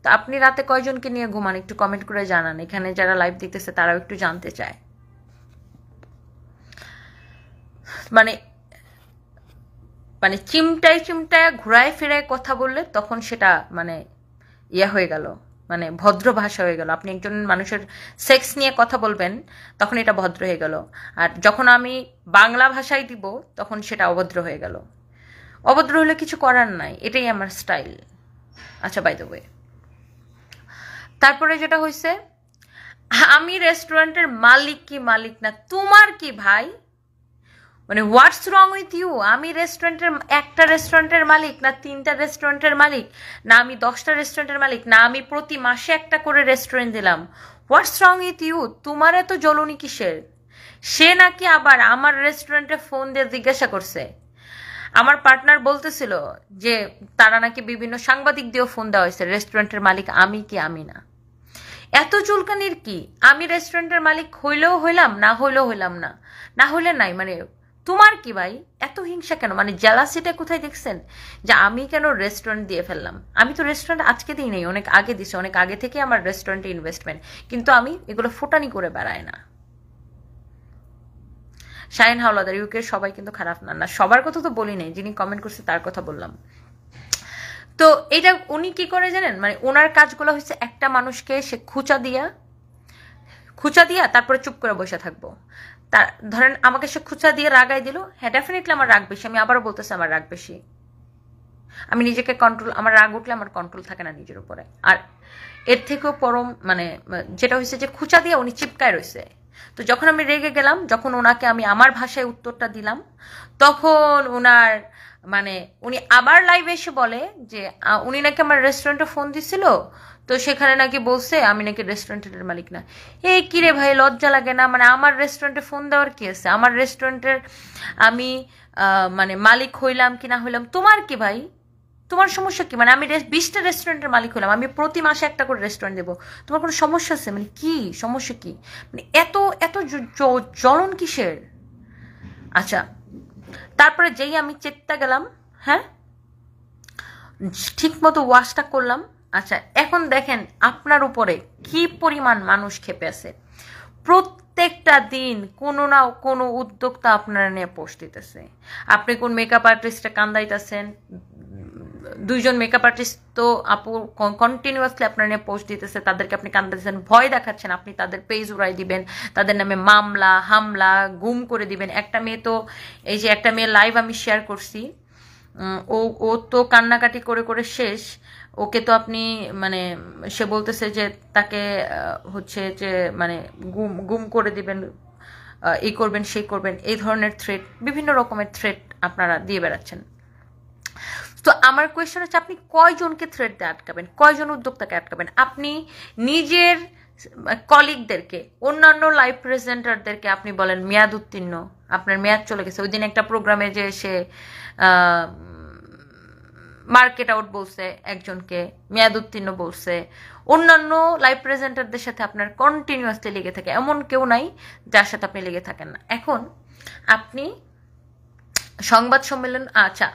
তো আপনি রাতে কয়জনকে নিয়ে ঘুমান একটু কমেন্ট করে জানান, এখানে যারা লাইভ দেখতেছে তারাও একটু জানতে চায়। মানে মানে চিমটায় ঘুরায় ফিরায় কথা বললে তখন সেটা মানে হয়ে গেল, মানে ভদ্র ভাষা হয়ে গেল। আপনি একজন মানুষের সেক্স নিয়ে কথা বলবেন, তখন এটা ভদ্র হয়ে গেল। আর যখন আমি বাংলা ভাষায় দিব, তখন সেটা অভদ্র হয়ে গেল। অভদ্র হলে কিছু করার নাই, এটাই আমার স্টাইল। আচ্ছা, বাই দ্য ওয়ে, তারপরে যেটা হয়েছে, আমি রেস্টুরেন্টের মালিক কি মালিক না তোমার কি ভাই? মানে হোয়াটস রং উইথ ইউ? আমি একটা রেস্টুরেন্টের মালিক না 3টা রেস্টুরেন্টের মালিক, না আমি 10টা রেস্টুরেন্টের মালিক, না আমি প্রতি মাসে একটা করে রেস্টুরেন্ট দিলাম। হোয়াটস রং উইথ ইউ? তোমার এত জ্বলুনি কিসের? সে নাকি আবার আমার রেস্টুরেন্টে ফোন দিয়ে জিজ্ঞাসা করছে, আমার পার্টনার বলতেছিল যে তারা নাকি বিভিন্ন সাংবাদিক দিয়েও ফোন দেওয়া হয়েছে, রেস্টুরেন্টের মালিক আমি কি আমি না। এত চুলকানির কি? আমি রেস্টুরেন্টের মালিক হইলেও হইলাম, না হইলেও হইলাম না, না হইলে নাই, মানে তোমার কি ভাই এত হিংসা কেন? মানে জেলাসিটা কোথায় দেখছেন যে আমি কেন রেস্টুরেন্ট দিয়ে ফেললাম? আমি তো রেস্টুরেন্ট আজকে দিই নাই, অনেক আগে দিছি, অনেক আগে থেকে আমার রেস্টুরেন্টে ইনভেস্টমেন্ট, কিন্তু আমি এগুলো ফোটানি করে বেড়াই না। শাহিন হাওলাদার, ইউকে সবাই কিন্তু খারাপ না, না সবার কথা তো বলি নাই, যিনি কমেন্ট করছে তার কথা বললাম। তো এটা উনি কি করে জানেন, মানে ওনার কাজগুলো হচ্ছে একটা মানুষকে সে খুঁচা দিয়া তারপরে চুপ করে বসে থাকবো। তার ধরেন আমাকে সে খুঁচা দিয়ে রাগাই দিল, হ্যাঁ ডেফিনেটলি আমার রাগ বেশি, আমি আবারও বলতেছি আমার রাগ বেশি, আমি নিজেকে কন্ট্রোল, আমার রাগ উঠলে আমার কন্ট্রোল থাকে না নিজের উপরে। আর এর থেকেও পরম মানে যেটা হয়েছে যে খুঁচা দিয়ে উনি চিপকায় রয়েছে। তো যখন আমি রেগে গেলাম, যখন ওনাকে আমি আমার ভাষায় উত্তরটা দিলাম, তখন ওনার মানে উনি আবার লাইভে এসে বলে যে উনি নাকি আমার রেস্টুরেন্টে ফোন দিছিল, তো সেখানে নাকি বলছে আমি নাকি রেস্টুরেন্টের মালিক না। এই কিরে ভাই, লজ্জা লাগে না? মানে আমার রেস্টুরেন্টে ফোন দেওয়ার কি আছে? আমার রেস্টুরেন্টের আমি মানে মালিক হইলাম কি না হইলাম তোমার কি ভাই? তোমার সমস্যা কি? মানে আমি 20টা রেস্টুরেন্টের মালিক হলাম, আমি প্রতি মাসে একটা করে রেস্টুরেন্ট দেবো, তোমার কোনো সমস্যা আছে? মানে কি সমস্যা কি? মানে এত এত জ্বলন কিসের? আচ্ছা, তারপরে যেই আমি চেত্তা গেলাম, হ্যাঁ ঠিক মতো ওয়াশটা করলাম। আচ্ছা, এখন দেখেন আপনার উপরে কি পরিমাণ মানুষ ক্ষেপে আছে। প্রত্যেকটা দিন কোনো না কোনো উদ্যোক্তা আপনারা নিয়ে পোস্ট দিতেছে। আপনি কোন মেকআপ আর্টিস্টে কান্দাইতেছেন, 2জন মেকআপ আর্টিস্ট তো আপু কন্টিনিউয়াসলি আপনার নিয়ে পোস্ট দিতেছে, তাদেরকে আপনি কান্দাইতেছেন, ভয় দেখাচ্ছেন, আপনি তাদের পেজ উড়াই দিবেন, তাদের নামে মামলা হামলা গুম করে দিবেন। একটা মেয়ে তো, এই যে একটা মেয়ে লাইভ আমি শেয়ার করছি, ও ও তো কান্নাকাটি করে করে শেষ, ওকে তো আপনি মানে সে বলতেছে যে তাকে হচ্ছে যে মানে গুম গুম করে দিবেন, এই করবেন সেই করবেন, এই ধরনের থ্রেট, বিভিন্ন রকমের থ্রেট আপনারা দিয়ে বেড়াচ্ছেন। তো আমার কোয়েশ্চেন হচ্ছে আপনি কয়জনকে থ্রেট দিয়ে আটকাবেন, কয়জন উদ্যোক্তাকে আটকাবেন? আপনি নিজের কলিগদেরকে, অন্যান্য লাইভ প্রেজেন্টারদেরকে আপনি বলেন মেয়াদ উত্তীর্ণ, আপনার মেয়াদ চলে গেছে। ওই দিন একটা প্রোগ্রামে যে সে মার্কেট আউট বলছে, একজনকে মেয়াদ উত্তীর্ণ বলছে। অন্যান্য লাইভ প্রেজেন্টারদের সাথে আপনার কন্টিনিউয়াসলি লেগে থাকে, এমন কেউ নাই যার সাথে আপনি লেগে থাকেন না। এখন আপনি সংবাদ সম্মেলন, আচ্ছা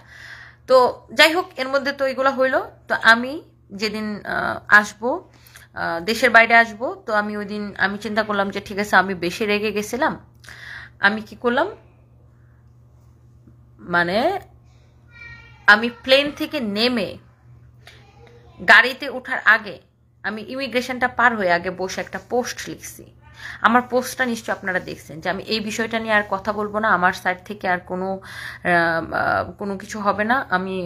তো যাই হোক, এর মধ্যে তো এগুলো হইলো। তো আমি যেদিন আসবো, দেশের বাইরে আসবো, তো আমি ওই দিন আমি চিন্তা করলাম যে ঠিক আছে, আমি বেশি রেগে গেছিলাম, আমি কি করলাম, মানে আমি প্লেন থেকে নেমে গাড়িতে ওঠার আগে আমি ইমিগ্রেশনটা পার হয়ে আগে বসে একটা পোস্ট লিখছি। আমার পোস্টটা নিশ্চয় আপনারা দেখছেন যে আমি এই বিষয়টা নিয়ে আর কথা বলবো না, আমার সাইড থেকে আর কোনো কিছু হবে না, আমি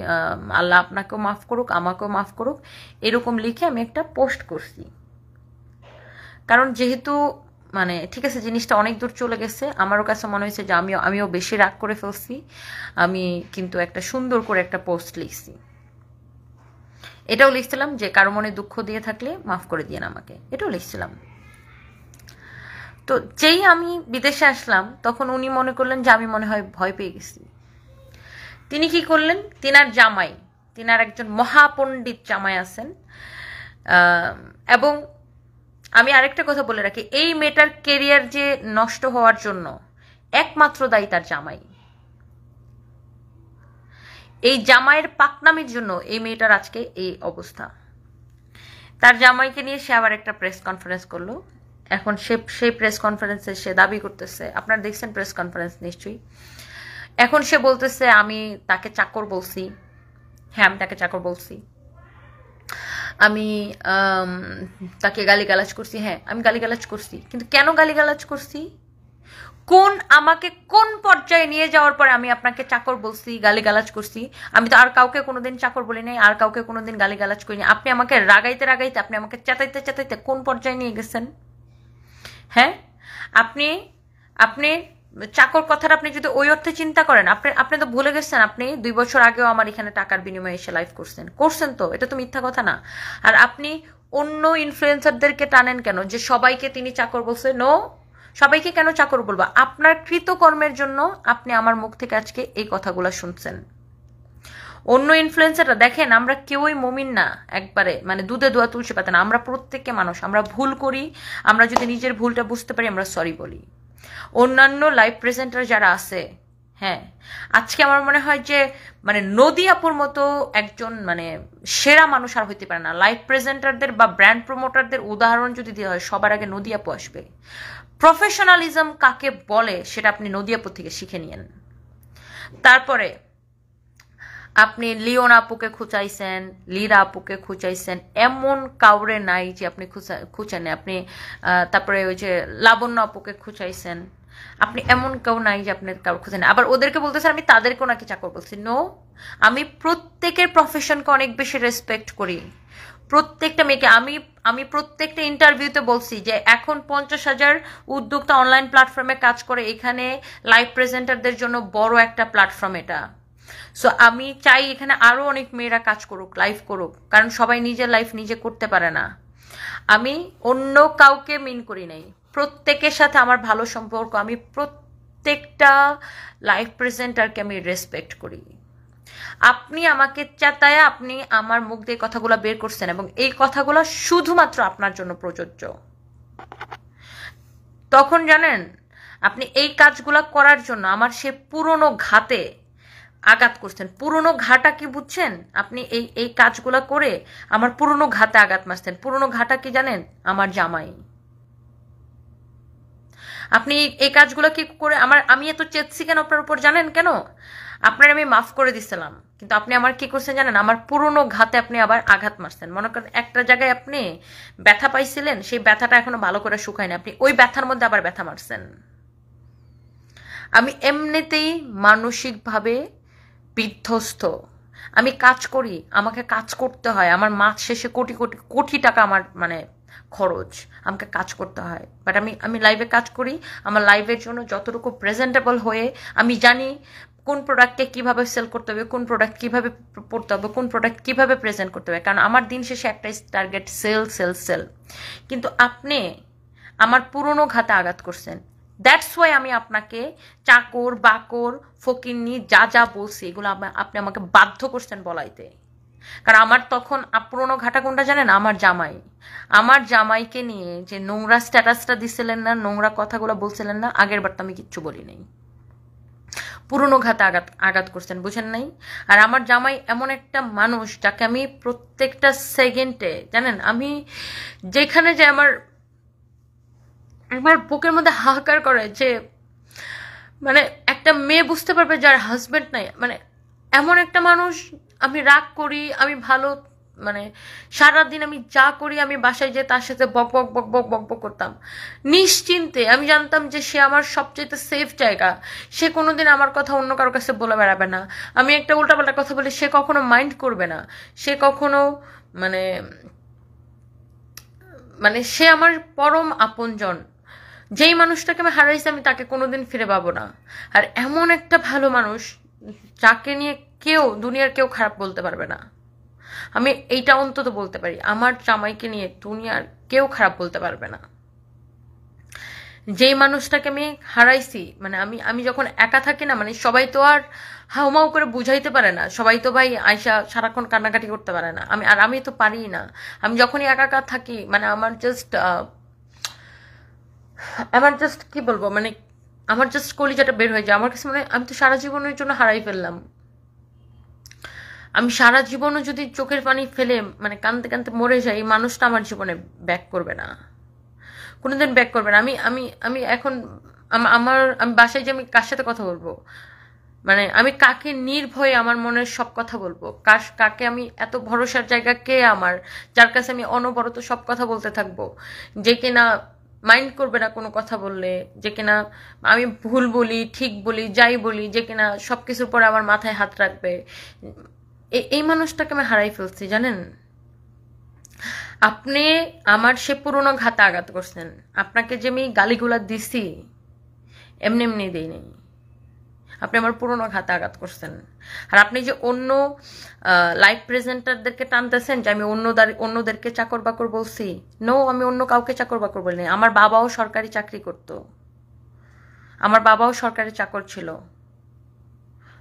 আল্লাহ আপনাকেও মাফ করুক আমাকেও মাফ করুক, এরকম লিখে আমি একটা পোস্ট করছি। কারণ যেহেতু মানে ঠিক আছে, জিনিসটা অনেক দূর চলে গেছে, আমারও কাছে মনে হয়েছে যে আমিও বেশি রাগ করে ফেলছি, আমি কিন্তু একটা সুন্দর করে একটা পোস্ট লিখছি। এটাও লিখছিলাম যে কারো মনে দুঃখ দিয়ে থাকলে মাফ করে দিয়েন আমাকে, এটাও লিখছিলাম। তো যেই আমি বিদেশে আসলাম, তখন উনি মনে করলেন যে আমি মনে হয় ভয় পেয়ে গেছি। তিনি কি করলেন, তিনার একজন মহাপণ্ডিত জামাই আছেন, এবং আমি আরেকটা কথা বলে রাখি, এই মেয়েটার কেরিয়ার যে নষ্ট হওয়ার জন্য একমাত্র দায়ী তার জামাই। এই জামাইয়ের পাকনামির জন্য এই মেয়েটার আজকে এই অবস্থা। তার জামাইকে নিয়ে সে আবার একটা প্রেস কনফারেন্স করলো। এখন সেই প্রেস কনফারেন্সে সে দাবি করতেছে, আপনারা দেখছেন প্রেস কনফারেন্স নিশ্চয়ই, এখন সে বলতেছে আমি তাকে চাকর বলছি। হ্যাঁ, আমি তাকে চাকর বলছি, আমি তাকে গালিগালাজ করছি। হ্যাঁ, আমি গালিগালাজ করছি, কিন্তু কেন গালিগালাজ করছি, আমাকে কোন পর্যায়ে নিয়ে যাওয়ার পরে আমি আপনাকে চাকর বলছি, গালিগালাজ করছি? আমি তো আর কাউকে কোনোদিন চাকর বলি নাই, আর কাউকে কোনোদিন গালিগালাজ করিনি। আপনি আমাকে রাগাইতে আপনি আমাকে চেতাইতে কোন পর্যায়ে নিয়ে গেছেন? হ্যাঁ, আপনি চাকর কথাটা আপনি যদি ওই অর্থে চিন্তা করেন, আপনি তো ভুলে গেছেন আপনি 2 বছর আগেও আমার এখানে টাকার বিনিময়ে এসে লাইভ করছেন তো, এটা তো মিথ্যা কথা না। আর আপনি অন্য ইনফ্লুয়েন্সারদেরকে টানেন কেন যে সবাইকে তিনি চাকর বলছে? নো, সবাইকে কেন চাকর বলবো? আপনার কৃতকর্মের জন্য আপনি আমার মুখ থেকে আজকে এই কথাগুলো শুনছেন। অন্য ইনফ্লুয়েন্সাররা দেখেন, আমরা কেউই মমিন না একবারে, মানে দুধে দোয়া তুলসী পাতা না। আমরা প্রত্যেককে মানুষ, আমরা ভুল করি। আমরা যদি নিজের ভুলটা বুঝতে পারি, আমরা সরি বলি। অন্যান্য লাইভ প্রেজেন্টার যারা আছে, হ্যাঁ, আজকে আমার মনে হয় যে মানে নদী আপুর মতো একজন মানে সেরা মানুষ আর হইতে পারে না। লাইভ প্রেজেন্টারদের বা ব্র্যান্ড প্রমোটারদের উদাহরণ যদি দেওয়া হয়, সবার আগে নদী আপু আসবে। প্রফেশনালিজম কাকে বলে সেটা আপনি নদী আপু থেকে শিখে নিয়েন। তারপরে আপনি লিওন আপুকে খুঁচাইছেন, লীরা আপুকে খুঁচাইছেন, এমন কাউরে নাই যে আপনি খুঁচান। আপনি তারপরে ওই যে লাবণ্য আপুকে খুঁচাইছেন, আপনি এমন কেউ নাই যে আপনি কারো খুঁজেন। আবার ওদেরকে বলতেছেন আমি তাদেরকেও নাকি চাকর বলছি। নো, আমি প্রত্যেকের প্রফেশনকে অনেক বেশি রেসপেক্ট করি। প্রত্যেকটা মেয়েকে আমি প্রত্যেকটা ইন্টারভিউতে বলছি যে এখন 50,000 উদ্যোক্তা অনলাইন প্ল্যাটফর্মে কাজ করে। এখানে লাইভ প্রেজেন্টারদের জন্য বড় একটা প্ল্যাটফর্ম এটা। সো আমি চাই এখানে আরো অনেক মেয়েরা কাজ করুক, লাইভ করুক, কারণ সবাই নিজের লাইফ নিজে করতে পারে না। আমি অন্য কাউকে মিন করি নাই, প্রত্যেকের সাথে আমার ভালো সম্পর্ক। আমি প্রত্যেকটা লাইভ প্রেজেন্টারকে আমি রেসপেক্ট করি। আপনি আমাকে চেতায় আপনি আমার মুখ দিয়ে কথাগুলো বের করছেন, এবং এই কথাগুলো শুধুমাত্র আপনার জন্য প্রযোজ্য। তখন জানেন, আপনি এই কাজগুলো করার জন্য আমার সে পুরনো ঘাতে আঘাত করছেন। পুরনো ঘাটা কি বুঝছেন? আপনি এই কাজগুলো করে আমার পুরনো ঘাতে আঘাত মারছেন। পুরনো ঘাটা কি জানেন? আমার জামাই। আপনি এই কাজগুলো কি করে আমি এত চেতছি কেন আপনার উপর জানেন কেন? আপনার আমি মাফ করে দিছিলাম, কিন্তু আপনি আমার কি করছেন জানেন? আমার পুরনো ঘাতে আপনি আবার আঘাত মারছেন। মনে করেন একটা জায়গায় আপনি ব্যথা পাইছিলেন, সেই ব্যথাটা এখনো ভালো করে শুকায়নি, আপনি ওই ব্যথার মধ্যে আবার ব্যথা মারছেন। আমি এমনিতেই মানসিকভাবে বিধ্বস্ত। আমি কাজ করি, আমাকে কাজ করতে হয়, আমার মাস শেষে কোটি কোটি কোটি টাকা আমার মানে খরচ, আমাকে কাজ করতে হয়। বাট আমি লাইভে কাজ করি। আমার লাইভের জন্য যতটুকু প্রেজেন্টেবল হয়ে আমি জানি কোন প্রোডাক্টকে কিভাবে সেল করতে হবে, কোন প্রোডাক্ট কিভাবে পড়তে হবে, কোন প্রোডাক্ট কিভাবে প্রেজেন্ট করতে হবে, কারণ আমার দিন শেষে একটাই টার্গেট, সেল সেল সেল। কিন্তু আপনি আমার পুরনো ঘাতে আঘাত করছেন। দ্যাটস ওয়াই আমি আপনাকে চাকর বাকর ফকিন্নি যা যা বলছি এগুলো আপনি আমাকে বাধ্য করছেন বলাইতে। কারণ আমার তখন পুরনো ঘাটা কোনটা জানেন? আমার জামাই। আমার জামাইকে নিয়ে যে নোংরা স্ট্যাটাসটা দিছিলেন না, নোংরা কথাগুলো বলছিলেন না, আগের বার তো আমি কিচ্ছু বলি নাই। পুরনো ঘাতে আঘাত করছেন, বুঝেন নাই? আর আমার জামাই এমন একটা মানুষ যাকে আমি প্রত্যেকটা সেকেন্ডে, জানেন, আমি যেখানে যে আমার বুকের মধ্যে হাহাকার করে যে মানে একটা মেয়ে বুঝতে পারবে যার হাজবেন্ড নাই, মানে এমন একটা মানুষ। আমি রাগ করি, আমি ভালো মানে সারাদিন আমি যা করি, আমি বাসায় যে তার সাথে বক বক বক বক বক বক করতাম নিশ্চিন্তে। আমি জানতাম যে সে আমার সবচেয়ে সেফ জায়গা। সে কোনোদিন আমার কথা অন্য কারোর কাছে বলে বেড়াবে না। আমি একটা উল্টাপাল্টা কথা বলি, সে কখনো মাইন্ড করবে না। সে কখনো মানে মানে সে আমার পরম আপনজন। যেই মানুষটাকে আমি হারাইছি আমি তাকে কোনোদিন ফিরে পাবো না। আর এমন একটা ভালো মানুষ যাকে নিয়ে দুনিয়ার কেউ খারাপ বলতে পারবে না। আমি এইটা অন্তত বলতে পারি, আমার জামাইকে নিয়ে দুনিয়ার কেউ খারাপ বলতে পারবে না। যেই মানুষটাকে আমি হারাইছি, মানে আমি যখন একা থাকি না, মানে সবাই তো আর হাউমাউ করে বুঝাইতে পারে না। সবাই তো ভাই আয়সা সারাক্ষণ কান্নাকাটি করতে পারে না। আমি তো পারি না। আমি যখনই একা একা থাকি, মানে আমার জাস্ট কি বলবো, মানে আমার জাস্ট কলিজাটা বের হয়ে যায়। আমার কাছে মানে আমি তো সারা জীবনের জন্য হারাই ফেললাম। আমি সারা জীবনও যদি চোখের পানি ফেলে মানে কাঁদতে কাঁদতে মরে যাই, এই মানুষটা আমার জীবনে ব্যাক করবে না, কোনোদিন ব্যাক করবে না। আমি এখন আমি বাসায় যে আমি কার সাথে কথা বলবো, মানে আমি কাকে নির্ভয়ে আমার মনের সব কথা বলবো, কাকে আমি এত ভরসার জায়গা কে আমার, যার কাছে আমি অনবরত সব কথা বলতে থাকবো, যে কিনা মাইন্ড করবে না কোনো কথা বললে, যে কিনা আমি ভুল বলি ঠিক বলি যাই বলি, যে কিনা সবকিছুর পরে আমার মাথায় হাত রাখবে। এই মানুষটাকে আমি হারাই ফেলছি, জানেন? আপনি আমার সে পুরনো ঘাতে আঘাত করছেন। আপনাকে যে আমি গালিগুলা দিছি এমনি এমনি দিই নেই, আপনি আমার পুরনো ঘাতে আঘাত করছেন। আর আপনি যে অন্য লাইভ প্রেজেন্টারদেরকে টানতেছেন যে আমি অন্যদেরকে চাকর বাকর বলছি, নো, আমি অন্য কাউকে চাকর বাকর বলিনি। আমার বাবাও সরকারি চাকরি করতো, আমার বাবাও সরকারি চাকর ছিল,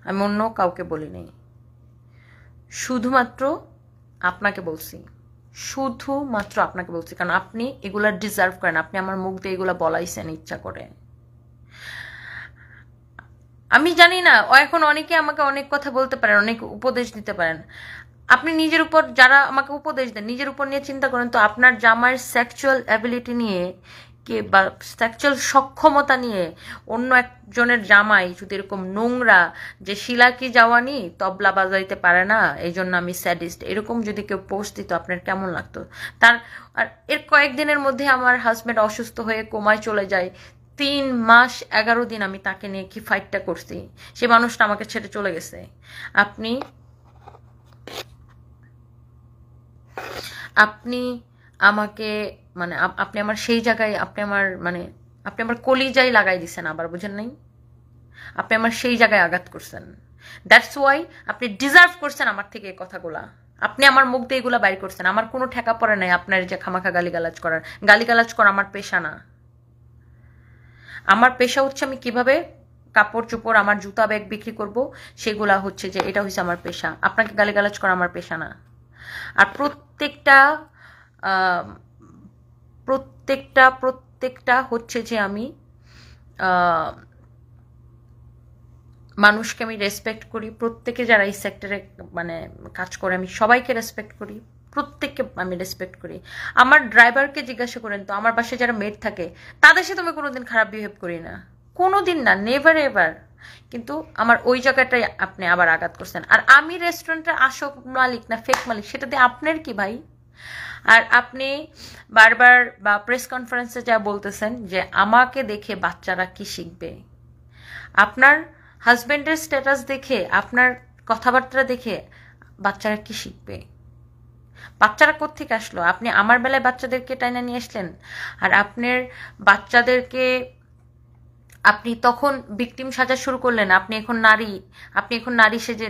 আমি অন্য কাউকে বলিনি। শুধুমাত্র আপনাকে বলছি, শুধুমাত্র আপনাকে বলছি, কারণ আপনি এগুলা ডিজার্ভ করেন। আপনি আমার মুখ দিয়ে এগুলা বলাইছেন ইচ্ছা করে। আমি জানি না, এখন অনেকে আমাকে অনেক কথা বলতে পারেন, অনেক উপদেশ দিতে পারেন। আপনি নিজের উপর, যারা আমাকে উপদেশ দেন, নিজের উপর নিয়ে চিন্তা করেন তো। আপনার জামাইয়ের সেক্সুয়াল অ্যাবিলিটি নিয়ে বা সেক্সুয়াল সক্ষমতা নিয়ে অন্য একজনের জামাই যদি এরকম নোংরা, যে শিলা কি যাওয়ানি তবলা বাজাইতে পারে না এই জন্য আমি স্যাডিস্ট, এরকম যদি কেউ পোস্ট দিত আপনার কেমন লাগতো? তার আর এর কয়েকদিনের মধ্যে আমার হাজব্যান্ড অসুস্থ হয়ে কোমায় চলে যায়। 3 মাস 11 দিন আমি তাকে নিয়ে কি ফাইটটা করছি, সে মানুষটা আমাকে ছেড়ে চলে গেছে। আপনি আপনি আমাকে মানে আপনি আমার সেই জায়গায়, আপনি আমার কলিজায় লাগাই দিছেন আবার, বুঝেন নাই? আপনি আমার সেই জায়গায় আঘাত করছেন। দ্যাটস ওয়াই আপনি ডিজার্ভ করছেন আমার থেকে এই কথাগুলা। আপনি আমার মুখ দিয়ে এগুলা বাইর করছেন। আমার কোনো ঠেকা পড়ে নাই আপনার যে খামাখা গালিগালাজ করার। গালিগালাজ করা আমার পেশা না। আমার পেশা হচ্ছে আমি কিভাবে কাপড় চোপড়, আমার জুতা ব্যাগ বিক্রি করব, সেগুলা হচ্ছে যে এটা হচ্ছে আমার পেশা। আপনাকে গালিগালাজ করা আমার পেশা না। আর প্রত্যেকটা হচ্ছে যে আমি মানুষকে আমি রেসপেক্ট করি। প্রত্যেকে যারা এই সেক্টরে মানে কাজ করে আমি সবাইকে রেসপেক্ট করি, প্রত্যেককে আমি রেসপেক্ট করি। আমার ড্রাইভারকে জিজ্ঞাসা করেন তো, আমার বাসায় যারা মেড থাকে তাদের সাথে আমি কোনোদিন খারাপ বিহেভ করি না, কোনোদিন না, নেভার এভার। কিন্তু আমার ওই জায়গাটাই আপনি আবার আঘাত করছেন। আর আমি রেস্টুরেন্টের আসল মালিক না ফেক মালিক, সেটা দিয়ে আপনার কি ভাই? আর আপনি বারবার বা প্রেস কনফারেন্সে যা বলতেছেন যে আমাকে দেখে বাচ্চারা কি শিখবে, আপনার হাজবেন্ডের স্ট্যাটাস দেখে, আপনার কথাবার্তা দেখে বাচ্চারা কি শিখবে? বাচ্চারা কোত্থেকে আসলো? আপনি আমার বেলায় বাচ্চাদেরকে টাইনা নিয়ে আসলেন, আর আপনার বাচ্চাদেরকে আপনি তখন ভিকটিম সাজা শুরু করলেন। আপনি এখন নারী সেজে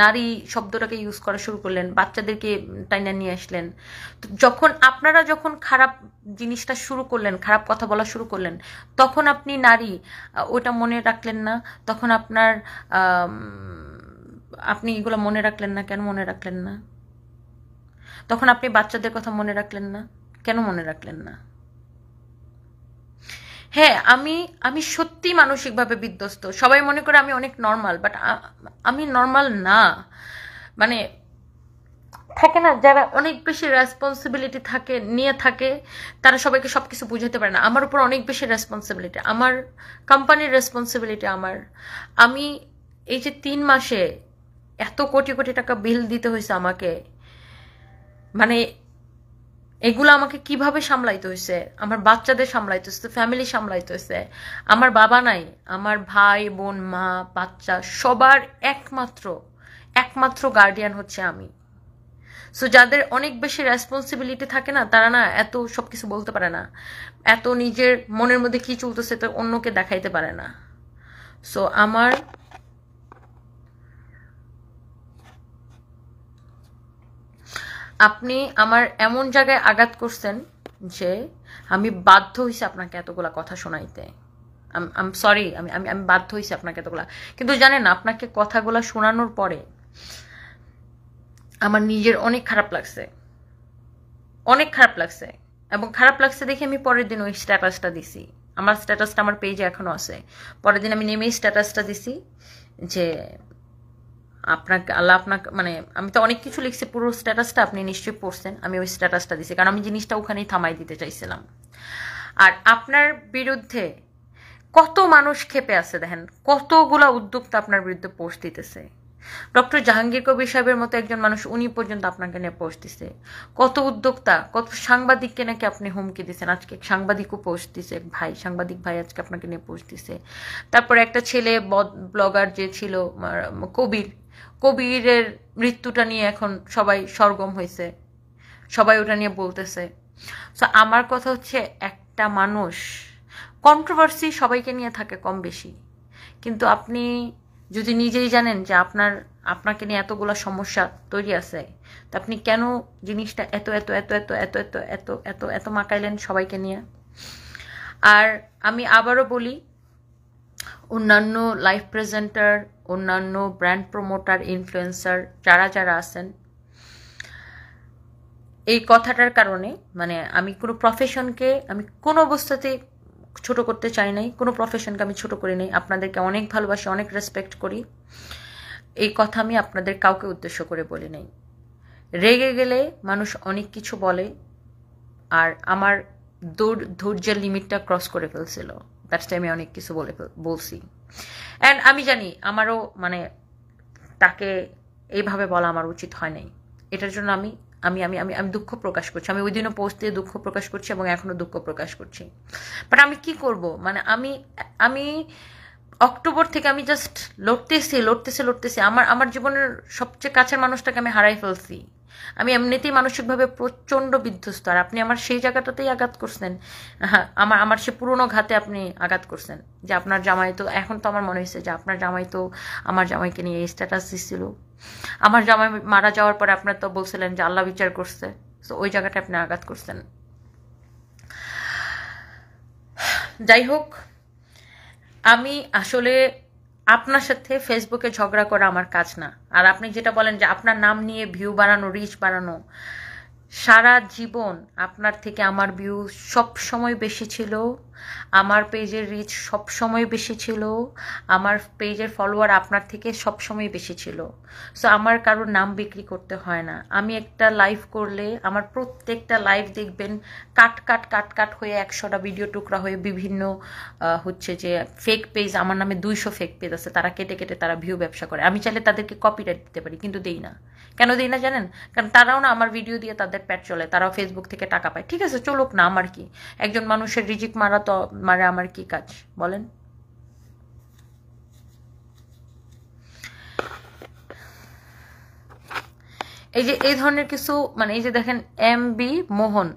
নারী শব্দটাকে ইউজ করা শুরু করলেন, বাচ্চাদেরকে টাইনা নিয়ে আসলেন। তো আপনারা যখন খারাপ জিনিসটা শুরু করলেন, খারাপ কথা বলা শুরু করলেন, তখন আপনি নারী ওটা মনে রাখলেন না। তখন আপনি এগুলো মনে রাখলেন না। কেন মনে রাখলেন না? তখন আপনি বাচ্চাদের কথা মনে রাখলেন না। কেন মনে রাখলেন না? হ্যাঁ, আমি সত্যি মানসিকভাবে বিধ্বস্ত। সবাই মনে করে আমি অনেক নর্মাল, বাট আমি নর্মাল না। মানে থাকে না, যারা অনেক বেশি রেসপন্সিবিলিটি নিয়ে থাকে, তারা সবাইকে সবকিছু বুঝাতে পারে না। আমার উপর অনেক বেশি রেসপন্সিবিলিটি, আমার কোম্পানির রেসপন্সিবিলিটি আমার। আমি এই যে 3 মাসে এত কোটি কোটি টাকা বিল দিতে হয়েছে আমাকে, মানে এগুলো আমাকে কিভাবে সামলাইতে হয়েছে, আমার বাচ্চাদের সামলাইতে হয়েছে, ফ্যামিলি সামলাইতে হয়েছে। আমার বাবা নাই, আমার ভাই বোন মা বাচ্চা সবার একমাত্র গার্ডিয়ান হচ্ছে আমি। সো যাদের অনেক বেশি রেসপন্সিবিলিটি থাকে না, তারা না এত সবকিছু বলতে পারে না, এত নিজের মনের মধ্যে কি চলতেছে তো অন্যকে দেখাইতে পারে না। সো আপনি আমার এমন জায়গায় আঘাত করছেন যে আমি বাধ্য হয়েছি আপনাকে এতগুলা কথা শোনাইতে। আম সরি, আমি বাধ্য হয়েছি আপনাকে এতগুলা। কিন্তু জানেন, আপনাকে কথাগুলা শোনানোর পরে আমার নিজের অনেক খারাপ লাগছে, অনেক খারাপ লাগছে। এবং খারাপ লাগছে দেখে আমি পরের দিন ওই স্ট্যাটাসটা দিছি। আমার স্ট্যাটাসটা আমার পেজে এখনো আছে। পরের দিন আমি নেমেই স্ট্যাটাসটা দিছি যে আপনাকে মানে আমি তো অনেক কিছু লিখছি, পুরো স্ট্যাটাসটা আপনি নিশ্চয়ই পড়ছেন। আমি ওই স্ট্যাটাসটা দিছি কারণ আমি জিনিসটা ওখানেই থামাই দিতে চাইছিলাম। আর আপনার বিরুদ্ধে কত মানুষ ক্ষেপে আছে দেখেন, কতগুলা উদ্যোক্তা আপনার বিরুদ্ধে পোস্ট দিতেছে। ডক্টর জাহাঙ্গীর কবির সাহেবের মতো একজন মানুষ, উনি পর্যন্ত আপনাকে নিয়ে পোস্ট দিছে। কত উদ্যোক্তা, কত সাংবাদিককে নাকি আপনি হুমকি দিচ্ছেন। আজকে সাংবাদিকও পোস্ট দিছে, সাংবাদিক ভাই আজকে আপনাকে নিয়ে পোস্ট দিছে। তারপরে একটা ছেলে ব্লগার যে ছিল কবিরের মৃত্যুটা নিয়ে এখন সবাই সরগম হয়েছে, সবাই ওটা নিয়ে বলতেছে। সো আমার কথা হচ্ছে, একটা মানুষ কন্ট্রোভার্সি সবাইকে নিয়ে থাকে কম বেশি, কিন্তু আপনি যদি নিজেই জানেন যে আপনাকে নিয়ে এতগুলো সমস্যা তৈরি আছে, তো আপনি কেন জিনিসটা এত এত এত এত এত এত এত এত এত মাকাইলেন সবাইকে নিয়ে? আর আমি আবারও বলি, অন্যান্য লাইভ প্রেজেন্টার, অন্যান্য ব্র্যান্ড প্রমোটার, ইনফ্লুয়েন্সার যারা যারা আছেন, এই কথাটার কারণে মানে আমি কোনো প্রফেশনকে আমি কোনো অবস্থাতেই ছোট করতে চাই নাই, কোনো প্রফেশনকে আমি ছোট করি নাই। আপনাদেরকে অনেক ভালোবাসি, অনেক রেসপেক্ট করি। এই কথা আমি আপনাদের কাউকে উদ্দেশ্য করে বলি নাই। রেগে গেলে মানুষ অনেক কিছু বলে, আর আমার ধৈর্যের লিমিটটা ক্রস করে ফেলছিল। দ্যাটস আমি অনেক কিছু বলছি। অ্যান্ড আমি জানি আমারও মানে তাকে এইভাবে বলা আমার উচিত হয় নাই। এটার জন্য আমি আমি আমি আমি আমি দুঃখ প্রকাশ করছি। আমি ওই দিনও পোস্ট দিয়ে দুঃখ প্রকাশ করছি এবং এখনও দুঃখ প্রকাশ করছি। বাট আমি কি করব, মানে আমি আমি অক্টোবর থেকে আমি জাস্ট লড়তেছি। আমার জীবনের সবচেয়ে কাছের মানুষটাকে আমি হারাই ফেলছি। আমি এমনিতেই মানসিকভাবে প্রচণ্ড বিধ্বস্ত, আর আপনি আমার সেই জায়গাটাতেই আঘাত করছেন। হ্যাঁ, আমার সে পুরনো ঘাতে আপনি আঘাত করছেন যে আপনার জামাই তো, এখন তো আমার মনে হয়েছে যে আপনার জামাই তো আমার জামাইকে নিয়ে স্ট্যাটাস দিচ্ছিল। আমার জামাই মারা যাওয়ার পরে আপনার তো বলছিলেন যে আল্লাহ বিচার করছে, তো ওই জায়গাটা আপনি আঘাত করছেন। যাই হোক, আমি আসলে আপনার সাথে ফেসবুকে ঝগড়া করা আমার কাজ না। আর আপনি যেটা বলেন যে আপনার নাম নিয়ে ভিউ বাড়ানো, রিচ বাড়ানো, সারা জীবন আপনার থেকে আমার ভিউ সব সময় বেশি ছিল, আমার পেজের রিচ সব সময় বেশি ছিল, আমার পেজের ফলোয়ার আপনার থেকে সব সময় বেশি ছিল। সো আমার কারোর নাম বিক্রি করতে হয় না। আমি একটা লাইভ করলে আমার প্রত্যেকটা লাইভ দেখবেন কাট কাট কাট কাট হয়ে 100টা ভিডিও টুকরা হয়ে বিভিন্ন হচ্ছে যে ফেক পেজ, আমার নামে 200 ফেক পেজ আছে, তারা কেটে কেটে তারা ভিউ ব্যবসা করে। আমি চাইলে তাদেরকে কপিরাইট দিতে পারি, কিন্তু দেই না। কেন দিই না জানেন? কারণ তারাও না আমার ভিডিও দিয়ে তাদের পেট চলে, তারাও ফেসবুক থেকে টাকা পায়। ঠিক আছে, চলুক না, আমার কি? একজন মানুষের রিজিক মারা তো মারে আমার কি কাজ বলেন? এই যে এই ধরনের কিছু মানে এই যে দেখেন MB মোহন,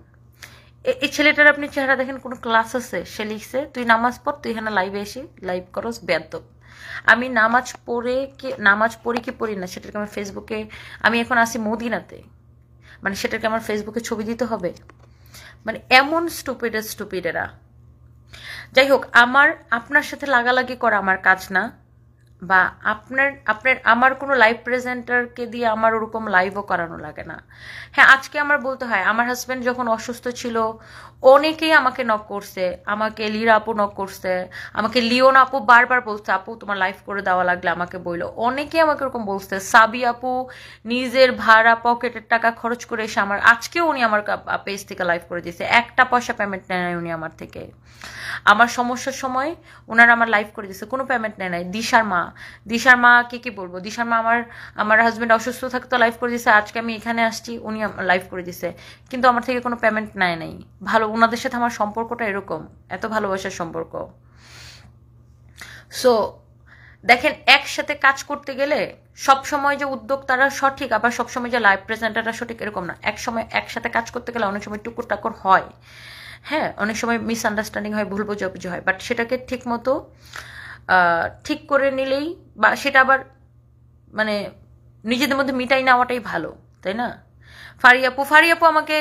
এই ছেলেটার আপনি চেহারা দেখেন, কোনো ক্লাস আছে? সে লিখছে তুই নামাজ পড়, তুই এখানে লাইভে এসে লাইভ করস, বেয়াদব। আমি নামাজ পড়ি কি পড়ি না সেটাকে আমার ফেসবুকে, আমি এখন আসি মদিনাতে, মানে সেটাকে আমার ফেসবুকে ছবি দিতে হবে? মানে এমন স্টুপিডেরা। যাই হোক, আপনার সাথে লাগালাগি করা আমার কাজ না, বা আপনার আমার কোনো লাইভ প্রেজেন্টারকে দিয়ে আমার ওরকম লাইভও করানো লাগে না। হ্যাঁ, আজকে আমার বলতে হয়, আমার হাজব্যান্ড যখন অসুস্থ ছিল অনেকেই আমাকে নক করছে, আমাকে লিরা আপু নক করছে, আমাকে লিওন আপু বারবার বলছে আপু তোমার লাইভ করে দেওয়া লাগলে আমাকে বললো। অনেকেই আমাকে ওরকম বলছে। সাবি আপু নিজের ভাড়া পকেটের টাকা খরচ করে এসে আজকেও উনি আমার পেজ থেকে লাইভ করে দিয়েছে, একটা পয়সা পেমেন্ট নেয় নাই উনি আমার থেকে। আমার সমস্যার সময় ওনারা আমার লাইভ করে দিয়েছে, কোনো পেমেন্ট নেয় নাই। দিশার মা কি বলবো, দিশার মা আমার হাজব্যান্ড অসুস্থ থাকতো লাইভ করে দিয়েছে, আজকে আমি এখানে আসছি উনি লাইভ করে দিয়েছে, কিন্তু আমার থেকে কোনো পেমেন্ট নেয় নাই। ভালো, ওনাদের সাথে আমার সম্পর্কটা এরকম, এত ভালোবাসার সম্পর্ক। সো দেখেন, একসাথে কাজ করতে গেলে সবসময় যে উদ্যোক্তারা সঠিক, আবার সবসময় যে লাইভ প্রেজেন্টাররা সঠিক এরকম না। একসাথে কাজ করতে গেলে অনেক সময় টুকুর টাকুর হয়, হ্যাঁ, অনেক সময় মিসআন্ডারস্ট্যান্ডিং হয়, ভুল বোঝাবুঝি হয়, বাট সেটাকে ঠিক মতো ঠিক করে নিলেই, বা সেটা আবার মানে নিজেদের মধ্যে মিটাই নেওয়াটাই ভালো, তাই না? ফারিয়াপু আমাকে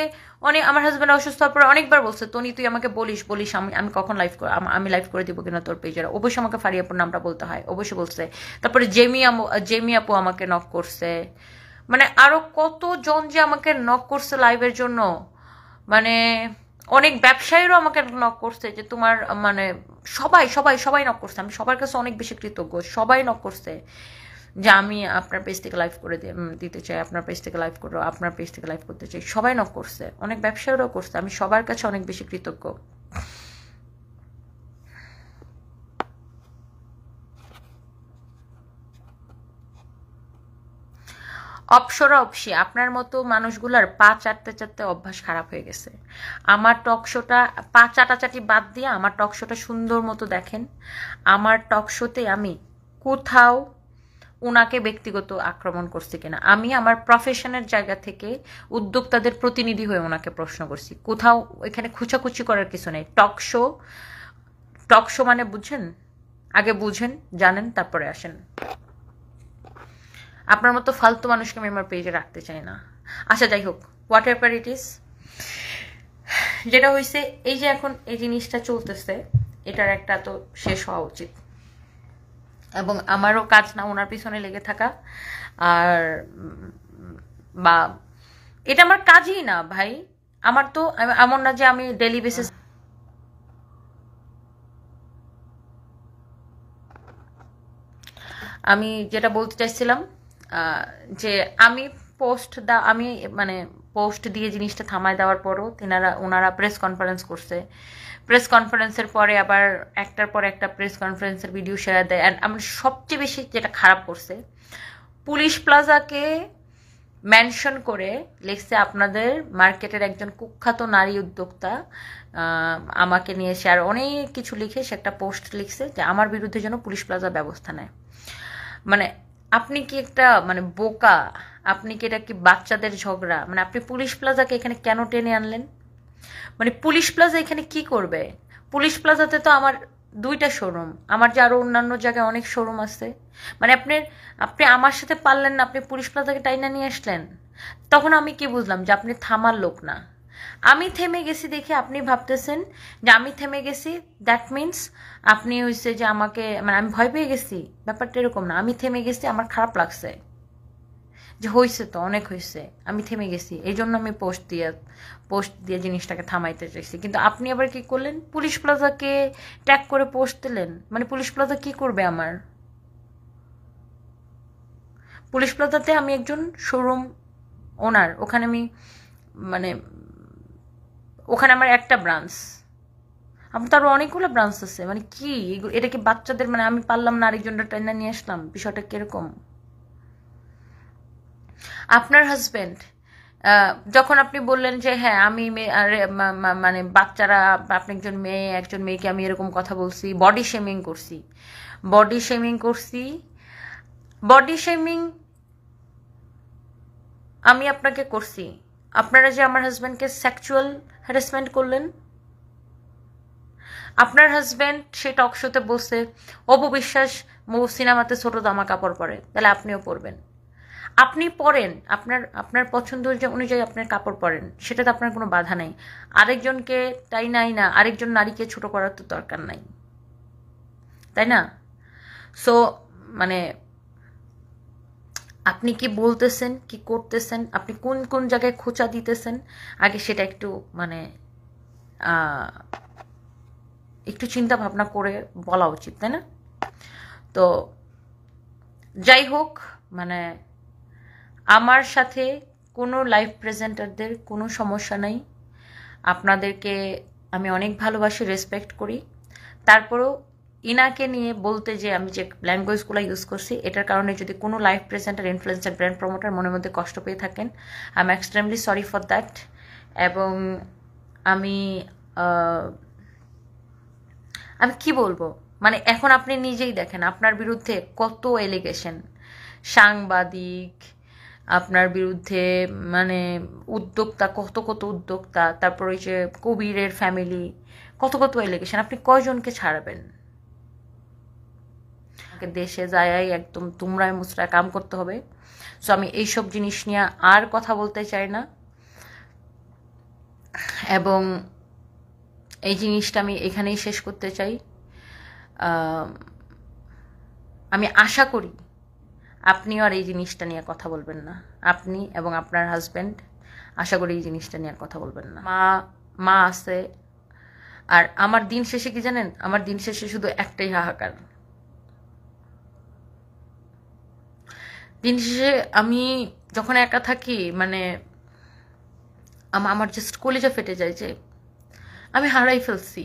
আমার হাজব্যান্ড অসুস্থ হওয়ার পর অনেকবার বলছে তনি তুই আমাকে বলিস আমি কখন আমি লাইভ করে দিব কিনা তোর পেজে। অবশ্যই আমাকে ফারিয়াপুর নামটা বলতে হয়, অবশ্যই বলছে। তারপরে জেমি আপু আমাকে নক করছে, মানে আরো কতজন যে আমাকে নক করছে লাইভের জন্য, মানে অনেক ব্যবসায়ীরাও আমাকে নক করছে যে তোমার মানে সবাই নক করছে। আমি সবার কাছে অনেক বেশি কৃতজ্ঞ, সবাই নক করছে যে আমি আপনার পেজ থেকে লাইভ করে দিতে চাই, আপনার পেজ থেকে লাইভ করো, আপনার পেজ থেকে লাইভ করতে চাই, সবাই নক করছে, অনেক ব্যবসায়ীরাও করছে। আমি সবার কাছে অনেক বেশি কৃতজ্ঞ। অপসি আপনার মতো মানুষগুলার পা চাটতে অভ্যাস খারাপ হয়ে গেছে। আমার টক শোটা পা চাটাচাটি বাদ দিয়ে আমার টক শোটা সুন্দর মতো দেখেন। আমার টক শোতে আমি কোথাও ওনাকে ব্যক্তিগত আক্রমণ করছি কিনা, আমি আমার প্রফেশনের জায়গা থেকে উদ্যোক্তাদের প্রতিনিধি হয়ে ওনাকে প্রশ্ন করছি। কোথাও এখানে খুচাখুচি করার কিছু নেই। টক শো মানে বুঝেন, আগে বুঝেন, জানেন, তারপরে আসেন। আপনার মতো ফালতু মানুষকে আমি আমার পেজে রাখতে চাই না। আচ্ছা, যাই হোক, হোয়াট এভার ইট ইজ, যেটা হয়েছে এই যে এখন এই জিনিসটা চলতেছে, এটার একটা তো শেষ হওয়া উচিত। এবং আমারও কাজ না ওনার পিছনে লেগে থাকা। আর বা এটা আমার কাজই না ভাই। আমার তো এমন না যে আমি ডেইলি বেসিস। আমি যেটা বলতে চাইছিলাম যে আমি আমি মানে পোস্ট দিয়ে জিনিসটা থামায় দেওয়ার পরও ওনারা প্রেস কনফারেন্স করছে। প্রেস কনফারেন্সের পরে আবার একটার পর একটা প্রেস কনফারেন্সের ভিডিও শেয়ার দেয়। অ্যান্ড আমার সবচেয়ে বেশি যেটা খারাপ করছে, পুলিশ প্লাজাকে মেনশন করে লিখছে আপনাদের মার্কেটের একজন কুখ্যাত নারী উদ্যোক্তা আমাকে নিয়ে সে আর অনেক কিছু লিখে সে একটা পোস্ট লিখছে যে আমার বিরুদ্ধে যেন পুলিশ প্লাজা ব্যবস্থা নেয়। মানে আপনি কি একটা মানে বোকা? আপনি কি এটা কি বাচ্চাদের ঝগড়া? মানে আপনি পুলিশ প্লাজাকে এখানে কেন টেনে আনলেন? মানে পুলিশ প্লাজা এখানে কি করবে? পুলিশ প্লাজাতে তো আমার 2টা শোরুম, আমার যে আরো অন্যান্য জায়গায় অনেক শোরুম আছে। মানে আপনি আমার সাথে পারলেন না, আপনি পুলিশ প্লাজাকে টাইনা নিয়ে আসলেন। তখন আমি কি বুঝলাম যে আপনি থামার লোক না। আমি থেমে গেছি দেখে আপনি ভাবতেছেন যে আমি থেমে গেছি, দ্যাট মিনস আপনি হইছে যে আমাকে মানে আমি ভয় পেয়ে গেছি। ব্যাপারটা এরকম না। আমি থেমে গেছি, আমার খারাপ লাগছে যে হয়েছে তো অনেক হয়েছে, আমি থেমে গেছি, এই জন্য আমি পোস্ট দিয়ে জিনিসটাকে থামাইতে চাইছি। কিন্তু আপনি আবার কি করলেন? পুলিশ প্লাজাকে ট্যাগ করে পোস্ট দিলেন। মানে পুলিশ প্লাজা কি করবে আমার? পুলিশ প্লাজাতে আমি একজন শোরুম ওনার, ওখানে আমি মানে ওখানে আমার একটা ব্রাঞ্চ, আমার তো আরো অনেকগুলো ব্রাঞ্চ আছে। মানে কি এটা কি বাচ্চাদের? মানে আমি পারলাম না আরেকজনটা টেনে নিয়ে আসলাম, বিষয়টা কিরকম? আপনার হাজবেন্ড যখন আপনি বললেন যে হ্যাঁ আমি মানে বাচ্চারা, আপনি একজন মেয়েকে আমি এরকম কথা বলছি, বডি শেমিং করছি, বডি শেমিং করছি, বডি শেমিং আমি আপনাকে করছি। আপনারা যে আমার হাজবেন্ডকে সেক্সুয়াল হ্যারাসমেন্ট করলেন, আপনার হাজবেন্ড সে টক শোতে বসে অপু বিশ্বাস সিনেমাতে ছোট জামা কাপড় পরে, তাহলে আপনিও পরবেন। আপনি পরেন, আপনার পছন্দ অনুযায়ী আপনার কাপড় পরেন, সেটাতে আপনার কোনো বাধা নেই। আরেকজনকে তাই নাই না, আরেকজন নারীকে ছোট করার তো দরকার নাই, তাই না? সো মানে আপনি কি বলতেছেন, কি করতেছেন, আপনি কোন কোন জায়গায় খোঁচা দিতেছেন, আগে সেটা একটু মানে একটু চিন্তা ভাবনা করে বলা উচিত, তাই না? তো যাই হোক, মানে আমার সাথে কোনো লাইভ প্রেজেন্টারদের কোনো সমস্যা নাই। আপনাদেরকে আমি অনেক ভালোবাসি, রেসপেক্ট করি। তারপরেও ইনাকে নিয়ে বলতে যে আমি যে ল্যাঙ্গুয়েজগুলো ইউজ করছি, এটার কারণে যদি কোনো live presenter, influencer, brand promoter মনের মধ্যে কষ্ট পেয়ে থাকেন, I am extremely sorry for that. এবং আমি আমি কি বলবো, মানে এখন আপনি নিজেই দেখেন আপনার বিরুদ্ধে কত এলিগেশন, সাংবাদিক আপনার বিরুদ্ধে, মানে উদ্যোক্তা, কত কত উদ্যোক্তা, তারপর ওই যে কবিরের ফ্যামিলি, কত কত এলিগেশন। আপনি কয়জনকে ছাড়াবেন? দেশে যায় একদম তুমরায় মুচড়ায় কাম করতে হবে। সো আমি এইসব জিনিস নিয়ে আর কথা বলতে চাই না, এবং এই জিনিসটা আমি এখানেই শেষ করতে চাই। আমি আশা করি আপনিও আর এই জিনিসটা নিয়ে কথা বলবেন না। আপনি এবং আপনার হাজব্যান্ড আশা করি এই জিনিসটা নিয়ে আর কথা বলবেন না। মা আছে। আর আমার দিন শেষে কি জানেন? আমার দিন শেষে শুধু একটাই হাহাকার। দিন শেষে আমি যখন একা থাকি, মানে আমার জাস্ট কলিজা ফেটে যায় যে আমি হারাই ফেলছি।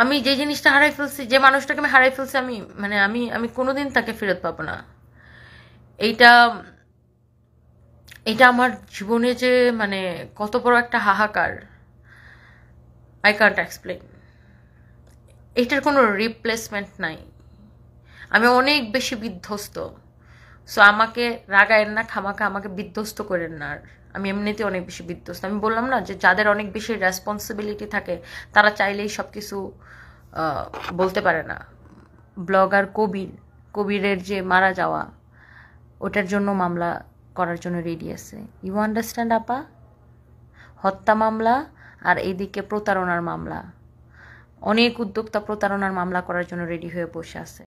আমি যে জিনিসটা হারাই ফেলছি, যে মানুষটাকে আমি হারাই ফেলছি, আমি মানে আমি কোনোদিন তাকে ফেরত পাবো না। এইটা এটা আমার জীবনে যে মানে কত বড় একটা হাহাকার, আই কান্ট এক্সপ্লেন। এটার কোনো রিপ্লেসমেন্ট নাই। আমি অনেক বেশি বিধ্বস্ত। সো আমাকে রাগায়েন না, খামাখা আমাকে বিধ্বস্ত করেন না। আর আমি এমনিতে অনেক বেশি বিধ্বস্ত। আমি বললাম না যে যাদের অনেক বেশি রেসপন্সিবিলিটি থাকে তারা চাইলেই সব কিছু বলতে পারে না। ব্লগার কবিরের যে মারা যাওয়া, ওটার জন্য মামলা করার জন্য রেডি আছে। ইউ আন্ডারস্ট্যান্ড আপা? হত্যা মামলা আর এইদিকে প্রতারণার মামলা, অনেক উদ্যোক্তা প্রতারণার মামলা করার জন্য রেডি হয়ে বসে আছে।